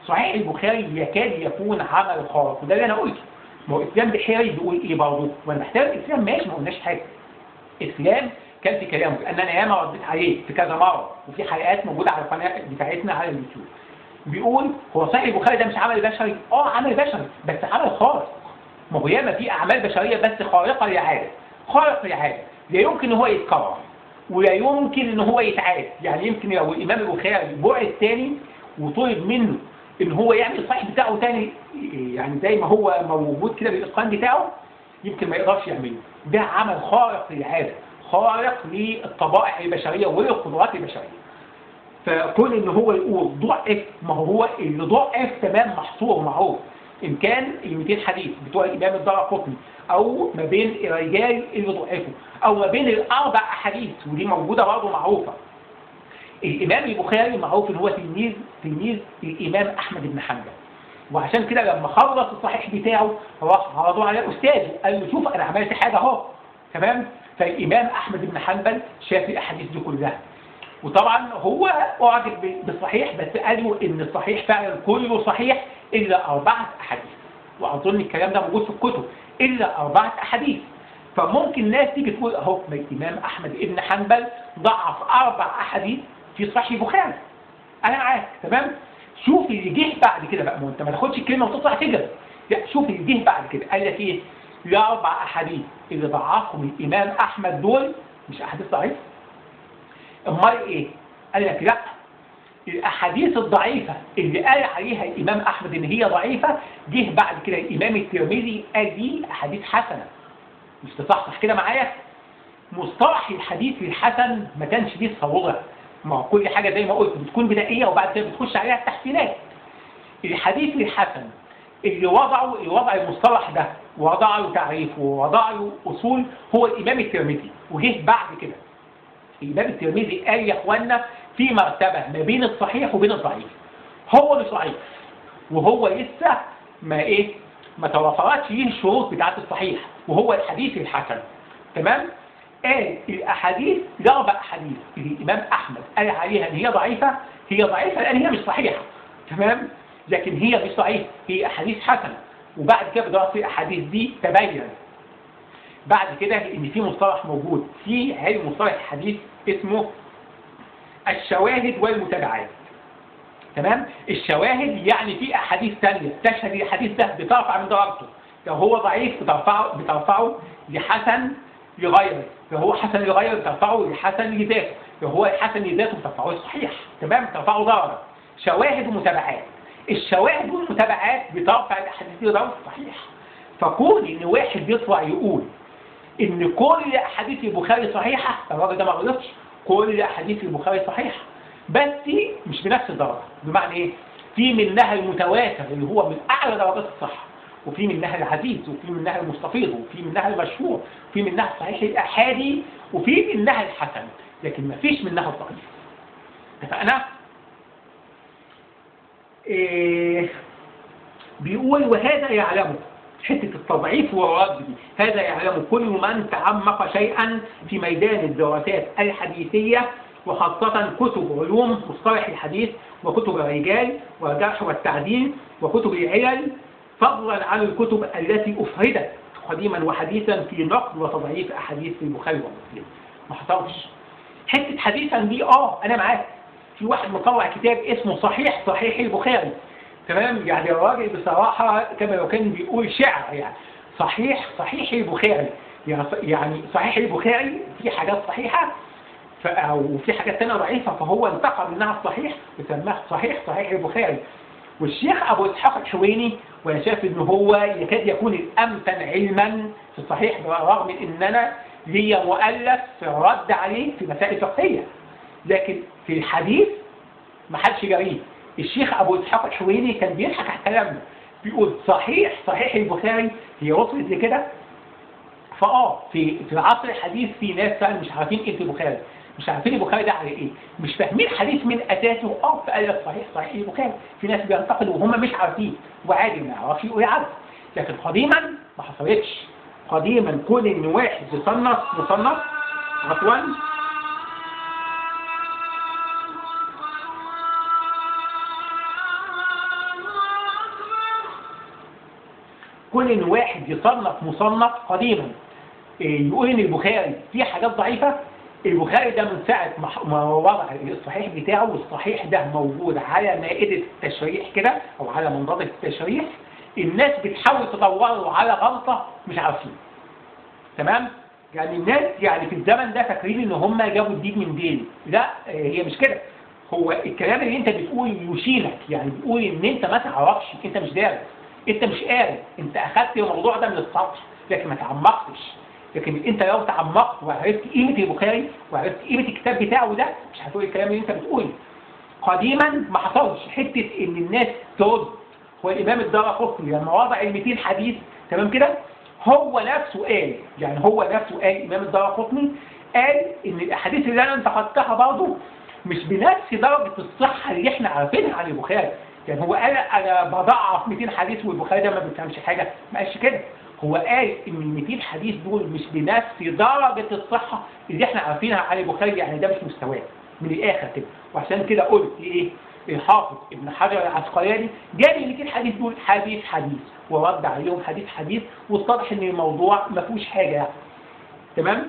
صحيح البخاري يكاد يكون عمل خارق، وده اللي انا قلته. ما هو اسلام بحيري بيقول ايه برضه؟ وانا محتاج الاسلام ماشي ما قلناش حاجه. اسلام كان في كلامه لان انا ياما رديت عليه في كذا مره وفي حلقات موجوده على القناه بتاعتنا على اليوتيوب. بيقول هو صحيح البخاري ده مش عمل بشري؟ عمل بشري بس عمل خارق. ما هو ياما في اعمال بشريه بس خارقه للعاده. خارق للعاده لا يمكن ان هو يتكرر ولا يمكن ان هو يتعاد. يعني يمكن لو الامام البخاري بعد تاني وطلب منه ان هو يعمل الصحيح بتاعه تاني يعني زي ما هو موجود كده بالاتقان بتاعه يمكن ما يقدرش يعمله. ده عمل خارق للعاده، خارق للطبائع البشريه وللقدرات البشريه. فكون ان هو يقول ضعف، ما هو اللي ضعف تمام محصور معروف ان كان ال 200 حديث بتوع الامام الدارقطني او ما بين الرجال اللي ضعفوا او ما بين الاربع احاديث، ودي موجوده برضه معروفه. الامام البخاري معروف ان هو تلميذ الامام احمد بن حنبل، وعشان كده لما خلص الصحيح بتاعه راح عرضه على استاذه قال له شوف انا عملت حاجه اهو تمام. فالامام احمد بن حنبل شاف الاحاديث دي كلها، وطبعا هو اعجب بالصحيح بس قالوا ان الصحيح فعلا كله صحيح الا 4 احاديث، واظن الكلام ده موجود في الكتب الا 4 احاديث. فممكن ناس تيجي تقول اهو ما الامام احمد بن حنبل ضعف 4 احاديث في صحيح البخاري. انا معاك تمام. شوف اللي جه بعد كده بقى، ما انت ما تاخدش الكلمه وتطلع تجري، لا شوف اللي جه بعد كده قال لك ايه؟ ال4 احاديث اللي ضعفهم الامام احمد دول مش احاديث ضعيفه. امال ايه؟ قال لك لا، الاحاديث الضعيفه اللي قال عليها الامام احمد ان هي ضعيفه جه بعد كده الامام الترمذي قال دي احاديث حسنه. مش تصحصح كده معايا؟ مصطلح الحديث الحسن ما كانش ليه صوره، ما هو كل حاجه زي ما قلت بتكون بدائيه وبعد كده بتخش عليها التحسينات. الحديث الحسن اللي وضع المصطلح ده ووضع له تعريف ووضع له اصول هو الامام الترمذي، وجه بعد كده الامام الترمذي قال يا اخوانا في مرتبه ما بين الصحيح وبين الضعيف. هو اللي ضعيف وهو لسه ما توفرتش ليه الشروط بتاعت الصحيح، وهو الحديث الحسن تمام. قال الاحاديث ال4 احاديث اللي الامام احمد قال عليها ان هي ضعيفه، هي ضعيفه لان هي مش صحيحه تمام، لكن هي مش صحيحه، هي احاديث حسنه. وبعد كده بدراسه الاحاديث دي تبين بعد كده ان في مصطلح موجود في علم مصطلح الحديث اسمه الشواهد والمتابعات تمام. الشواهد يعني في احاديث ثانيه تشهد الحديث ده بترفع من درجته، لو هو ضعيف بترفعه لحسن لغيره، لو هو حسن لغيره بترفعه لحسن لذاته، لو هو حسن لذاته بترفعه صحيح تمام، بترفعه درجه. شواهد ومتابعات، الشواهد والمتابعات بترفع الاحاديث لدرجه صحيح. فكون ان واحد يطلع يقول ان كل احاديث البخاري صحيحه، الراجل ده ما غلطش، كل احاديث البخاري صحيحه بس مش بنفس الدرجه. بمعنى ايه؟ في منها المتواتر اللي هو من اعلى درجات الصحه، وفي منها العزيز، وفي منها المستفيض، وفي منها المشهور، وفي منها الصحيح الاحادي، وفي منها الحسن، لكن ما فيش منها الضعيف. اتفقنا؟ بيقول وهذا يعلمه، حته التضعيف والرد دي، هذا يعلم كل من تعمق شيئا في ميدان الدراسات الحديثيه، وخاصة كتب علوم مصطلح الحديث وكتب الرجال والجرح والتعديل وكتب العلل، فضلا عن الكتب التي أفردت قديما وحديثا في نقد وتضعيف أحاديث البخاري ومسلم. ما حصلش. حته حديثا دي انا معاك. في واحد مطلع كتاب اسمه صحيح البخاري، تمام؟ يعني الراجل بصراحه كما لو كان بيقول شعر، يعني صحيح البخاري، يعني صحيح البخاري في حاجات صحيحه وفي حاجات ثانيه ضعيفه، فهو انتقى منها الصحيح وسماه صحيح البخاري. والشيخ ابو اسحاق الحويني وانا شايف ان هو يكاد يكون الامتن علما في الصحيح، رغم ان انا ليا مؤلف في الرد عليه في مسائل فقهيه، لكن في الحديث ما حدش جريه. الشيخ ابو اسحاق الحويني كان بيضحك على كلامنا، بيقول صحيح البخاري هي وصلت لكده. في العصر الحديث في ناس فعلا مش عارفين ايه البخاري، مش عارفين البخاري ده على ايه، مش فاهمين حديث من اساسه. فقال لك صحيح البخاري. في ناس بينتقدوا وهم مش عارفين، وعادي ما يعرفش يقول عادي. لكن قديما ما حصلتش. قديما كل ان واحد مصنف عفوا كل ان واحد يصنف مصنف قديما يقول ان البخاري فيه حاجات ضعيفه. البخاري ده من ساعه ما وضع الصحيح بتاعه، والصحيح ده موجود على مائده التشريح كده او على منضده التشريح، الناس بتحاول تدوره على غلطه مش عارفين. تمام؟ يعني الناس يعني في الزمن ده فاكرين ان هم جابوا الدين من دين. لا، هي مش كده. هو الكلام اللي انت بتقول يشيلك، يعني بيقول ان انت ما تعرفش، انت مش دارس، انت مش قاري، انت اخذت الموضوع ده من السطح لكن ما تعمقتش. لكن انت لو تعمقت وعرفت قيمه البخاري وعرفت قيمه الكتاب بتاعه ده، مش هتقول الكلام اللي انت بتقوله. قديما ما حصلش حته ان الناس ترد. هو الامام الدارقطني لما وضع ال 200 حديث، تمام كده، هو نفسه قال الامام الدارقطني قال ان الاحاديث اللي انا انتقدتها برضه مش بنفس درجه الصحه اللي احنا عارفينها عن البخاري. يعني هو قال انا بضعف 200 حديث والبخاري ده ما بيفهمش حاجه، ما قالش كده. هو قال ان ال 200 حديث دول مش بنفس درجه الصحه اللي احنا عارفينها عن البخاري، يعني ده مش مستواه من الاخر كده. وعشان كده قلت ايه؟ الحافظ ابن حجر العسقلاني جاب ال 200 حديث دول حديث ورد عليهم حديث، واتضح ان الموضوع ما فيهوش حاجه يعني. تمام؟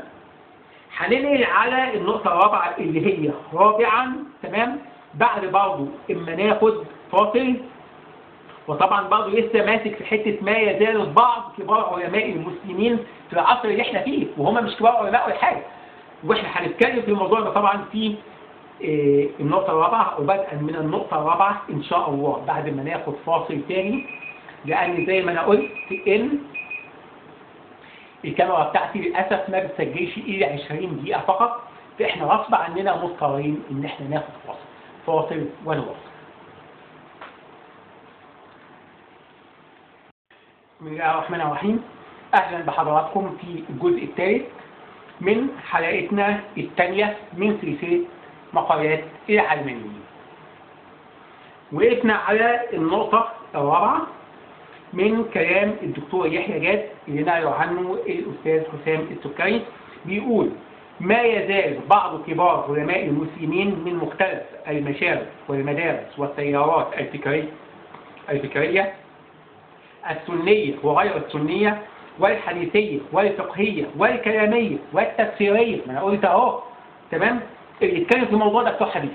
هننقل على النقطه الرابعه اللي هي رابعا، تمام؟ بعد برضه اما ناخد فاصل، وطبعا برضه لسه ماسك في حته ما يزال بعض كبار علماء المسلمين في العصر اللي احنا فيه، وهم مش كبار علماء ولا حاجه. واحنا هنتكلم في الموضوع ده طبعا في النقطه الرابعه، وبدءا من النقطه الرابعه ان شاء الله بعد ما ناخد فاصل تاني، لان زي ما انا قلت ان الكاميرا بتاعتي للاسف ما بتسجلش الا 20 دقيقه فقط، فاحنا غصب عننا مضطرين ان احنا ناخد فاصل ونواصل. بسم الله الرحمن الرحيم. اهلا بحضراتكم في الجزء الثالث من حلقتنا الثانيه من سلسله مقالات العلمانيين. وقفنا على النقطه الرابعه من كلام الدكتور يحيى جاد اللي نقل عنه الاستاذ حسام السكري، بيقول ما يزال بعض كبار علماء المسلمين من مختلف المشارق والمدارس والتيارات الفكريه السنيه وغير السنيه والحديثيه والفقهيه والكلاميه والتفسيريه، ما انا قلت اهو، تمام؟ اللي يتكلم في الموضوع ده بتوع حديث.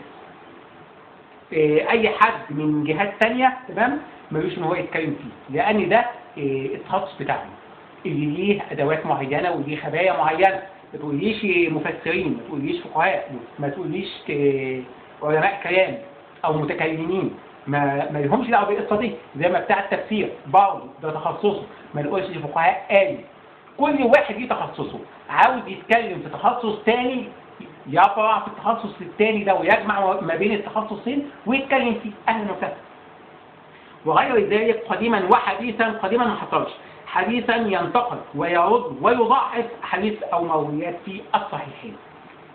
اي حد من جهات ثانيه، تمام، ملوش ان هو يتكلم فيه، لان ده التخصص بتاعنا اللي ليه ادوات معينه وليه خبايا معينه. ما تقوليش مفسرين، ما تقوليش فقهاء، ما تقوليش علماء كلام او متكلمين، ما لهمش دعوه بالقصه دي. زي ما بتاع التفسير برضه ده تخصصه، ما نقولش فقهاء قال. كل واحد ليه تخصصه، عاوز يتكلم في تخصص ثاني يقرا في التخصص الثاني ده ويجمع ما بين التخصصين ويتكلم فيه، اهلا وسهلا. وغير ذلك قديما وحديثا. قديما ما حصلش، حديثا ينتقد ويرد ويضعف حديث او مرويات في الصحيحين،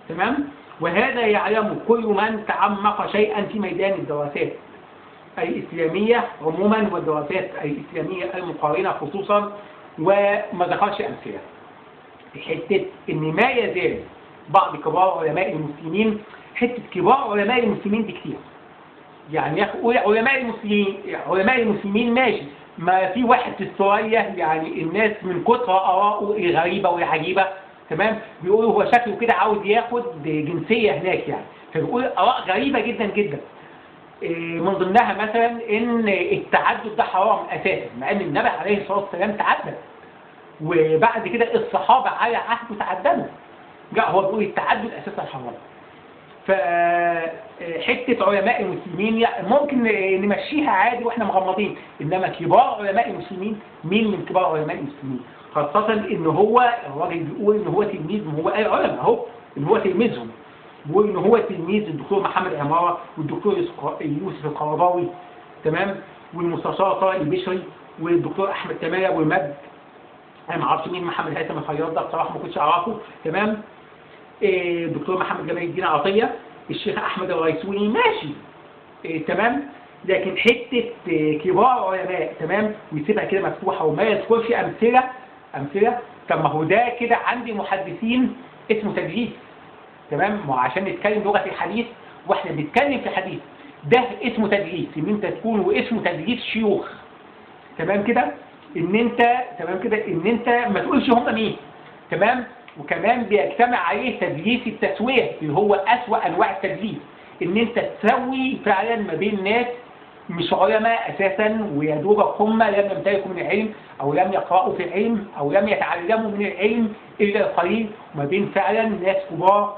تمام؟ وهذا يعلم كل من تعمق شيئا في ميدان الدراسات الاسلاميه عموما والدراسات الاسلاميه المقارنه خصوصا، وما ذكرش امثله. حته ان ما يزال بعض كبار علماء المسلمين، حته كبار علماء المسلمين دي كتير. يعني يا اخي علماء المسلمين ماشي، ما في واحد في السورية يعني الناس من كتر آرائه الغريبة والعجيبة تمام، بيقولوا هو شكله كده عاوز ياخد جنسيه هناك يعني، فبيقول اراء غريبه جدا جدا. من ضمنها مثلا ان التعدد ده حرام اساسا، مع ان النبي عليه الصلاه والسلام تعدد، وبعد كده الصحابه على عهده تعددوا. لا، هو بيقول التعدد اساسا حرام. فحته علماء المسلمين يعني ممكن نمشيها عادي واحنا مغمضين، انما كبار علماء المسلمين، مين من كبار علماء المسلمين؟ خاصه ان هو الراجل بيقول ان هو تلميذ، هو اي علماء اهو ان هو تلميذهم، بيقول ان هو تلميذ الدكتور محمد عماره والدكتور يوسف القرضاوي، تمام، والمستشار طارق البشري والدكتور احمد تمايه والمد. انا ما اعرفش مين محمد هيثم الخياط ده بصراحه، ما كنتش اعرفه، تمام. الدكتور محمد جمال الدين عطيه، الشيخ احمد الريسوني، ماشي، تمام. لكن حته كبار علماء، تمام، ويسيبها كده مفتوحه وما يذكرش امثله. طب ما هو ده كده عندي محدثين اسمه تدليس، تمام. ما عشان نتكلم لغه الحديث واحنا بنتكلم في حديث، ده اسمه تدليس، ان انت تكون واسمه تدليس شيوخ، تمام كده، ان انت ما تقولش هم مين، تمام. وكمان بيجتمع عليه تدليس التسويه اللي هو اسوأ انواع التدليس، ان انت تسوي فعلا ما بين ناس مش علماء اساسا، ويدوبك هم لم يمتلكوا من العلم او لم يقرأوا في العلم او لم يتعلموا من العلم الا القليل، وما بين فعلا ناس كبار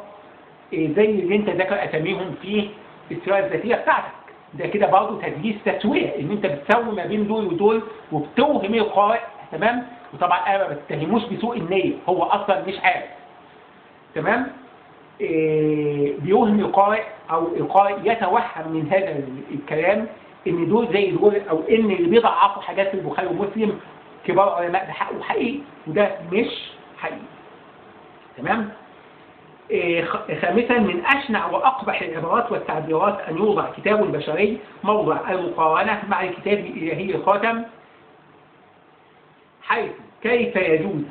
زي اللي انت ذكر اساميهم في السيره الذاتيه بتاعتك. ده كده برضه تدليس تسويه، ان انت بتسوي ما بين دول ودول وبتوهم القارئ، تمام. وطبعا انا ما بتهموش بسوء النيه، هو اصلا مش عارف، تمام. بيوهم القارئ او القارئ يتوهم من هذا الكلام ان دول زي دول، او ان اللي بيضعفوا حاجات في البخاري ومسلم كبار علماء، ده حقه حقيقي وده مش حقيقي، تمام. خامسا، من أشنع وأقبح العبارات والتعبيرات أن يوضع كتاب البشري موضع المقارنة مع الكتاب الإلهي الخاتم، حيث كيف يجوز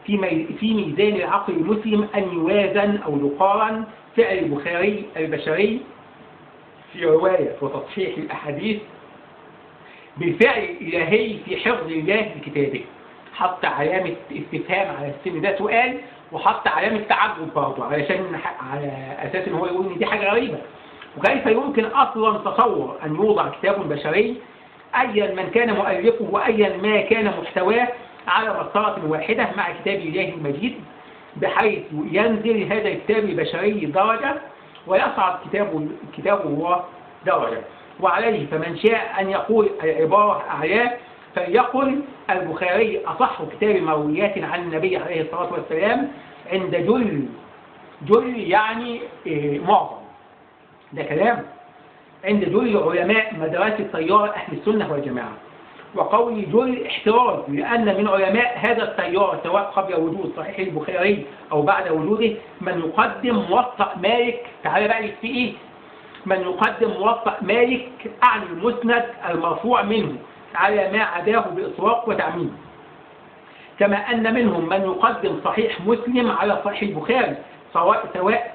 في ميزان العقل المسلم أن يوازن أو يقارن فعل البخاري البشري في رواية وتصحيح الأحاديث بالفعل الإلهي في حفظ الله لكتابه. حط علامة استفهام على السن ده سؤال، وحط علامة تعجب برضه علشان على أساس إن هو يقول إن دي حاجة غريبة. وكيف يمكن أصلا تصور أن يوضع كتاب بشري أيا من كان مؤلفه وأيا ما كان محتواه على مسطرة واحدة مع كتاب الله المجيد، بحيث ينزل هذا الكتاب البشري درجة ويصعد كتاب الله درجة. وعليه فمن شاء أن يقول العبارة أعلاه فليقل البخاري أصح كتاب مرويات عن النبي عليه الصلاة والسلام عند جل يعني معظم، ده كلام عند جل علماء مدرسة تيار أهل السنة والجماعة. وقول جل احتراز، لأن من علماء هذا التيار سواء قبل وجود صحيح البخاري أو بعد وجوده من يقدم موطأ مالك، تعالى بقى في إيه؟ من يقدم موطأ مالك عن المسند المرفوع منه على ما عداه بإطلاق وتعميم، كما أن منهم من يقدم صحيح مسلم على صحيح البخاري سواء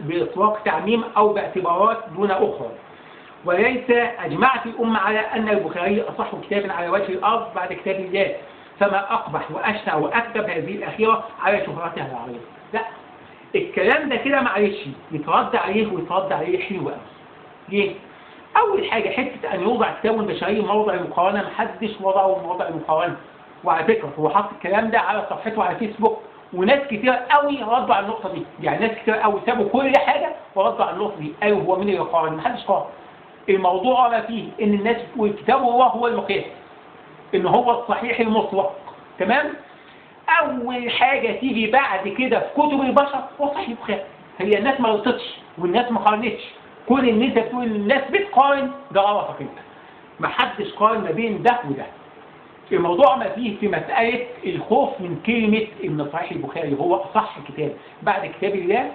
بإطلاق تعميم أو باعتبارات دون أخرى. وليس أجمعت الأمة على أن البخاري أصح كتاب على وجه الأرض بعد كتاب الله، فما أقبح وأشنع وأكتب هذه الأخيرة على شهرتها العريضة. لا، الكلام ده كده معلش يترد عليه ويترد عليه حلو قوي. ليه؟ أول حاجة حتة أن يوضع كتاب البشري موضع المقارنة، محدش وضعه موضع المقارنة. وعلى فكرة هو حط الكلام ده على صفحته على فيسبوك، وناس كتير قوي ردوا على النقطة دي، يعني ناس كتير قوي سابوا كل حاجة وردوا على النقطة دي، قالوا هو مين اللي يقارن؟ محدش قارن. الموضوع ما فيه إن الناس بتقول كتاب الله هو المقياس، إن هو الصحيح المطلق، تمام؟ أول حاجة تيجي بعد كده في كتب البشر هو صحيح البخاري. هي الناس ما غلطتش والناس ما قارنتش، كل ان انت بتقول الناس بتقارن ده غلطك انت. ما حدش قارن ما بين ده وده. الموضوع ما فيه في مسألة الخوف من كلمة ان صحيح البخاري هو اصح كتاب بعد كتاب الله،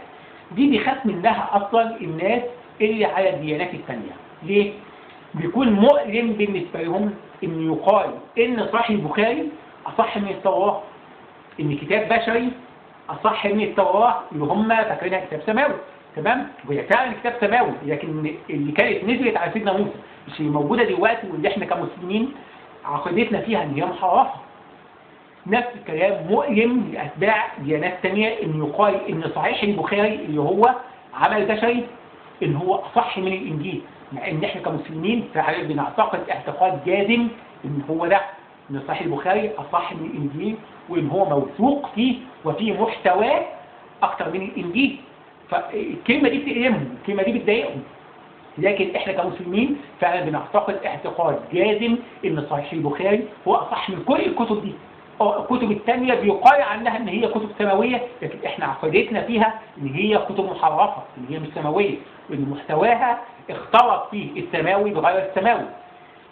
دي بيخاف منها اصلا الناس اللي على الديانات الثانية. ليه؟ بيكون مؤلم بالنسبة لهم ان يقال ان صحيح البخاري اصح من التوراة، ان كتاب بشري اصح من التوراة اللي هم فاكرينها كتاب سماوي، تمام؟ وهي فعلا كتاب سماوي، لكن اللي كانت نزلت على سيدنا موسى مش اللي موجوده دلوقتي، واللي احنا كمسلمين عقيدتنا فيها ان هي محرفه. نفس الكلام مؤلم لأتباع ديانات تانية إن يقال إن صحيح البخاري اللي هو عمل بشري إن هو أصح من الإنجيل، مع إن إحنا كمسلمين فعلا بنعتقد اعتقاد جازم إن هو ده، إن صحيح البخاري أصح من الإنجيل وإن هو موثوق فيه وفيه محتواه أكتر من الإنجيل. فالكلمة دي بتألمهم، الكلمة دي بتضايقهم، لكن إحنا كمسلمين فعلا بنعتقد اعتقاد جازم إن صحيح البخاري هو أصح من كل الكتب دي. الكتب الثانية بيقال عنها إن هي كتب سماوية، لكن إحنا عقيدتنا فيها إن هي كتب محرفة، إن هي مش سماوية، وإن محتواها اختلط فيه السماوي بغير السماوي.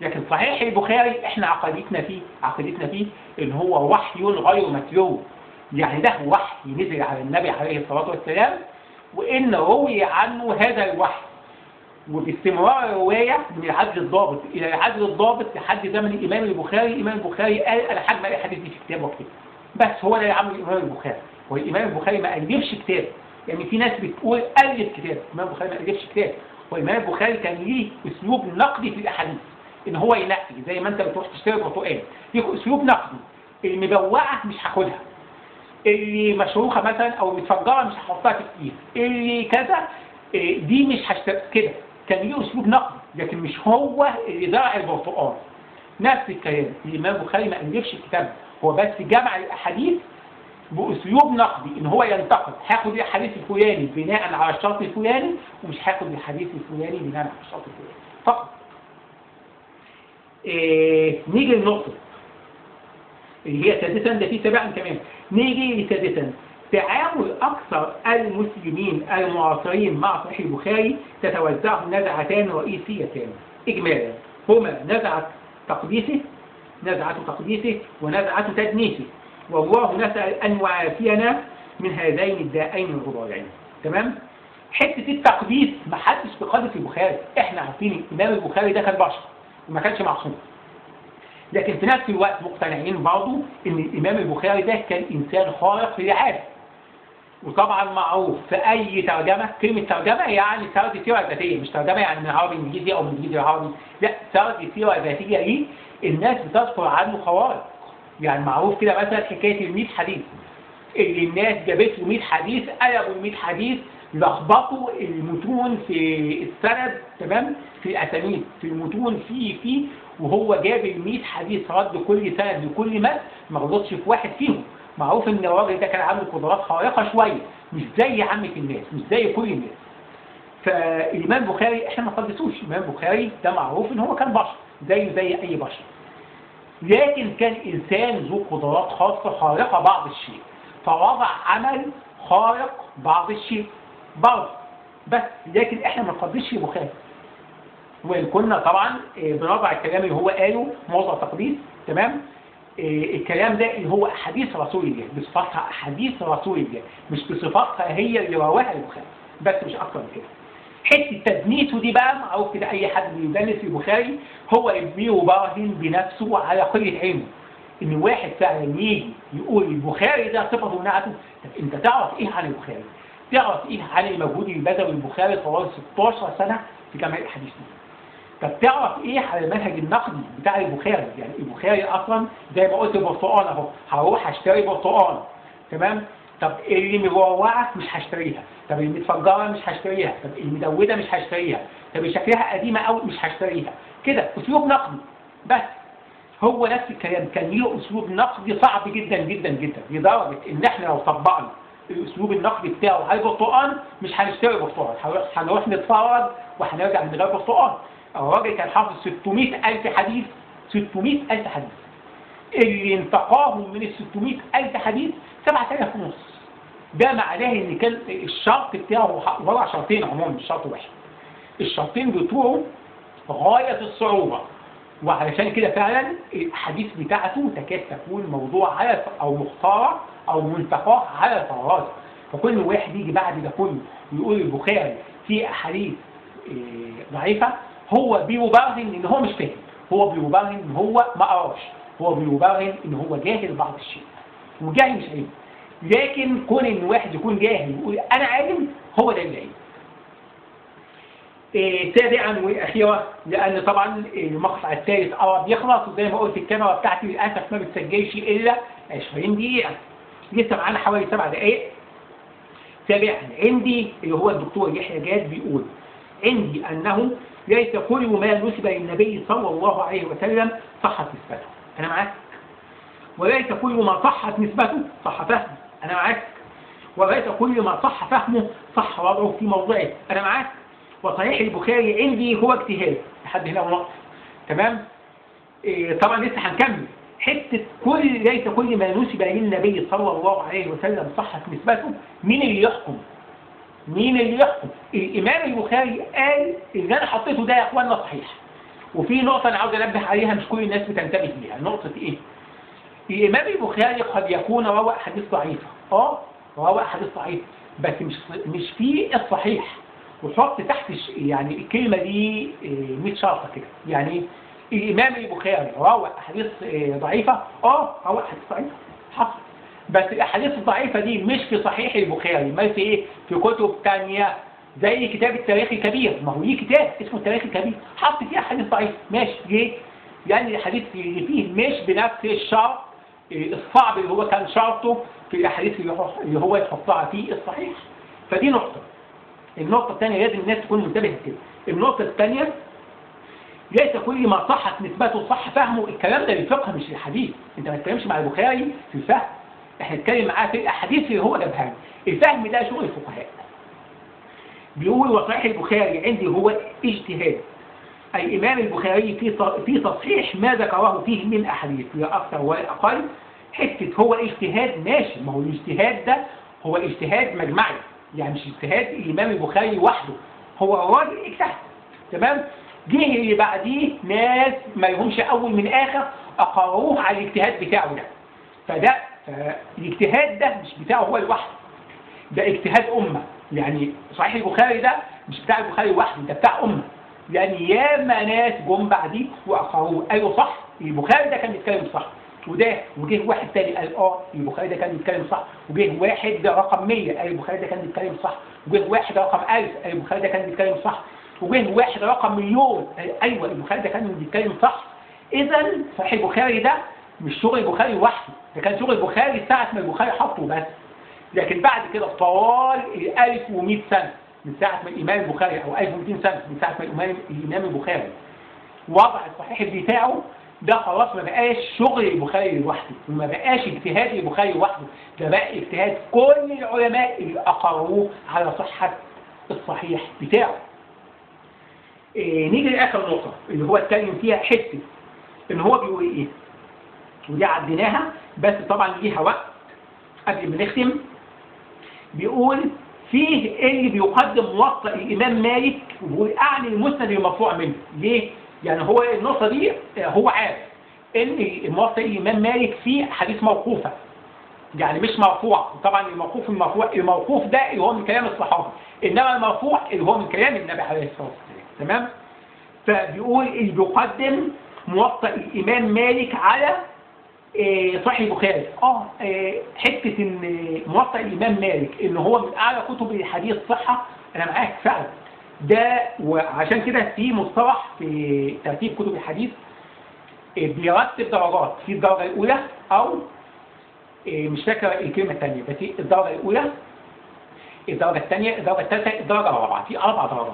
لكن صحيح البخاري إحنا عقيدتنا فيه إن هو وحي غير متلو، يعني ده وحي نزل على النبي عليه الصلاة والسلام، وإن روي عنه هذا الوحي وباستمرار الرواية من العدل الضابط إلى العدل الضابط لحد زمن الإمام البخاري. الإمام البخاري قال أنا حاجة ما حديث دي في كتاب وكتاب، بس هو ده اللي عمله الإمام البخاري. والإمام البخاري ما ألفش كتاب، يعني في ناس بتقول ألف كتاب، الإمام البخاري ما ألفش كتاب. والإمام البخاري كان ليه أسلوب نقدي في الأحاديث، إن هو ينقي زي ما أنت بتروح تشتري برتقال، ليه أسلوب نقدي. المبوعة مش هاخدها، اللي مشروخة مثلا أو متفجرة مش هحطها في الكيس، اللي كذا دي مش هشتري كده. كان ليه أسلوب نقدي، لكن مش هو اللي زرع البرتقال. نفس الكلام الإمام البخاري ما ألفش الكتاب، هو بس جمع الأحاديث بأسلوب نقدي، إن هو ينتقد هاخد الحديث الفلاني بناء على الشرط الفلاني ومش هاخد الحديث الفلاني بناء على الشرط الفلاني فقط. نيجي للنقطة اللي هي سادسا، ده في سبعا كمان. نيجي لسادسا، تعامل أكثر المسلمين المعاصرين مع صحيح البخاري تتوزع نزعتان رئيسيتان إجمالا، هما نزعة تقديسه ونزعة تدنيسه، والله نسأل أن يعافينا من هذين الداءين الغضارين. تمام؟ حتة التقديس ما حدش بقدس البخاري، احنا عارفين الإمام البخاري ده كان بشر وما كانش معصوم، لكن في نفس الوقت مقتنعين برضه ان الإمام البخاري ده كان إنسان خارق للعادة. وطبعا معروف في أي ترجمة، كلمة ترجمة يعني سرد سيرة ذاتية، مش ترجمة يعني من عربي إنجليزي أو من إنجليزي عربي، لا، سرد سيرة ذاتية ليه الناس بتذكر عنه خوارق. يعني معروف كده مثلا حكاية ال100 حديث اللي الناس جابت له 100 حديث، قلبوا ال100 حديث، لخبطوا المتون في السند، تمام، في الأسانيد، في المتون فيه وهو جاب ال100 حديث رد كل سند لكل متن، ما غلطش في واحد فيهم. معروف ان الراجل ده كان عنده قدرات خارقه شويه، مش زي عامه الناس، مش زي كل الناس. فالامام البخاري احنا ما نقدسوش، الامام البخاري ده معروف ان هو كان بشر زي اي بشر، لكن كان انسان ذو قدرات خاصه خارقه بعض الشيء، فوضع عمل خارق بعض الشيء برضه، بس لكن احنا ما نقدسش البخاري. وإن كنا طبعا بنضع الكلام اللي هو قاله موضع تقديس، تمام، الكلام ده اللي هو أحاديث رسول الله، بصفتها أحاديث رسول الله، مش بصفتها هي اللي رواها البخاري، بس مش أكتر من كده. حتة تدنيسه دي بقى معروف كده، أي حد بيدنس البخاري هو بيبرهن بنفسه على قلة علمه. إن واحد فعلا يجي يقول البخاري ده صفته ونعته، طب أنت تعرف إيه عن البخاري؟ تعرف إيه عن المجهود اللي بذله البخاري طوال 16 سنة في جمع الحديث دي؟ طب تعرف ايه على المنهج النقدي بتاع البخاري؟ يعني البخاري اصلا زي ما قلت برتقان اهو، هروح اشتري برتقان، تمام، طب اللي مروعه مش هشتريها، طب المتفجره مش هشتريها، طب المدوده مش هشتريها، طب شكلها قديمه قوي مش هشتريها، كده اسلوب نقدي. بس هو نفس الكلام كان له اسلوب نقدي صعب جدا جدا جدا، لدرجه ان احنا لو طبقنا الاسلوب النقدي بتاعه على البرتقان مش هنشتري برتقان، هنروح نتفرج وهنرجع من غير برتقان. الراجل كان حافظ 600,000 حديث، 600,000 حديث، اللي انتقاهم من ال 600,000 حديث 7,000 ونص. ده معناه ان كان الشرط بتاعه وضع شرطين عموما مش شرط واحد، الشرطين بتوعه غاية الصعوبة، وعلشان كده فعلا الحديث بتاعته تكاد تكون موضوع على او مختارة او منتقاه على الفرازة. فكل واحد يجي بعد ده كله ويقول البخاري في احاديث ضعيفة، هو بيبرهن ان هو مش فاهم، هو بيبرهن ان هو ما قراش، هو بيبرهن ان هو جاهل بعض الشيء، وجاهل مش علم. لكن كون ان واحد يكون جاهل ويقول انا عالم، هو ده العلم. سابعا واخيرا، لان طبعا المقطع الثالث قرب يخلص، وزي ما قلت الكاميرا بتاعتي للاسف ما بتسجلش الا 20 دقيقه، لسه معانا حوالي 7 دقائق. سابعا عندي اللي هو الدكتور يحيى جاد بيقول: عندي انه ليس كل ما نسب للنبي صلى الله عليه وسلم صحت نسبته، انا معاك. وليس كل ما صحت نسبته صح فهمه، انا معاك. وليس كل ما صح فهمه صح وضعه في موضعه، انا معاك. وصحيح البخاري عندي هو اجتهاد، لحد هنا ونقف. تمام. طبعا لسه هنكمل حته ليس كل ما نسب للنبي صلى الله عليه وسلم صحت نسبته. مين اللي يحكم؟ مين اللي يحكم؟ الامام البخاري قال اللي انا حطيته ده يا اخوانا صحيح. وفي نقطه انا عاوز انبه عليها مش كل الناس بتنتبه ليها. نقطه ايه؟ الامام البخاري قد يكون روى احاديث ضعيفه، روى احاديث ضعيفه، بس مش في الصحيح. وحط تحت يعني الكلمه دي 100 شرطه كده. يعني الامام البخاري روى احاديث ضعيفه، روى احاديث ضعيفه حصل، بس الاحاديث الضعيفه دي مش في صحيح البخاري، ما في ايه؟ في كتب ثانيه زي كتاب التاريخ الكبير. ما هو ليه كتاب اسمه التاريخ الكبير حط فيه احاديث ضعيفه، ماشي. ليه؟ يعني الحديث اللي فيه مش بنفس الشرط الصعب اللي هو كان شرطه في الاحاديث اللي هو يحطها في الصحيح. فدي نقطه. النقطه الثانيه لازم الناس تكون منتبهه كده. النقطه الثانيه ليس كل ما صحت نسبته صح فهمه. الكلام ده للفقه مش للحديث. انت ما تتكلمش مع البخاري في الفهم، احنا نتكلم معاه في الاحاديث اللي هو جابها. الفهم ده شغل الفقهاء. بيقول: وصحيح البخاري عندي هو اجتهاد. الامام البخاري في تصحيح ما ذكره فيه من احاديث، لا اكثر ولا اقل. حته هو اجتهاد ماشي، ما هو الاجتهاد ده هو اجتهاد مجمعي، يعني مش اجتهاد الامام البخاري وحده، هو الراجل اجتهد. تمام. جه اللي بعديه ناس ما لهمش اول من اخر اقروه على الاجتهاد بتاعه ده. الاجتهاد ده مش بتاعه هو لوحده، ده اجتهاد امه. يعني صحيح البخاري ده مش بتاع البخاري وحده، ده بتاع امه. يعني ياما ناس جم بعديه واقروه قالوا صح البخاري ده كان بيتكلم صح، وجه واحد تاني قال البخاري ده كان بيتكلم صح، وجه واحد رقم 100 قال البخاري ده كان بيتكلم صح، وجه واحد رقم 1000 قال البخاري ده كان بيتكلم صح، وجه واحد رقم مليون ايوه البخاري ده كان بيتكلم صح. اذا صحيح البخاري ده مش شغل البخاري وحده، ده كان شغل البخاري ساعه ما البخاري حطه بس. لكن بعد كده طوال 1100 سنه من ساعه ما الامام البخاري، او 1200 سنه من ساعه ما الامام البخاري وضع الصحيح بتاعه ده، خلاص ما بقاش شغل البخاري لوحده، وما بقاش اجتهاد البخاري لوحده، ده بقى اجتهاد كل العلماء اللي اقروه على صحه الصحيح بتاعه. نيجي لاخر نقطه اللي هو اتكلم فيها حته ان هو بيقول ايه، ودي عديناها بس طبعا ليها وقت قبل ما نختم. بيقول فيه اللي بيقدم موطأ الامام مالك، وبيقول اعني المسند المرفوع منه. ليه؟ يعني هو النقطه دي هو عارف ان موطأ الامام مالك فيه حديث موقوفه، يعني مش مرفوع. طبعا الموقوف ده اللي هو من كلام الصحابه، انما المرفوع اللي هو من كلام النبي عليه الصلاه والسلام. تمام. فبيقول اللي بيقدم موطأ الامام مالك على صحيح البخاري. حته ان موطأ الامام مالك ان هو من اعلى كتب الحديث صحه، انا معاك فعلا ده. وعشان كده في مصطلح في ترتيب كتب الحديث بيرتب درجات، في الدرجه الاولى او مش فاكر الكلمه الثانيه، بس الدرجه الاولى، الدرجه الثانيه، الدرجه الثالثه، الدرجه الرابعه، في 4 درجات.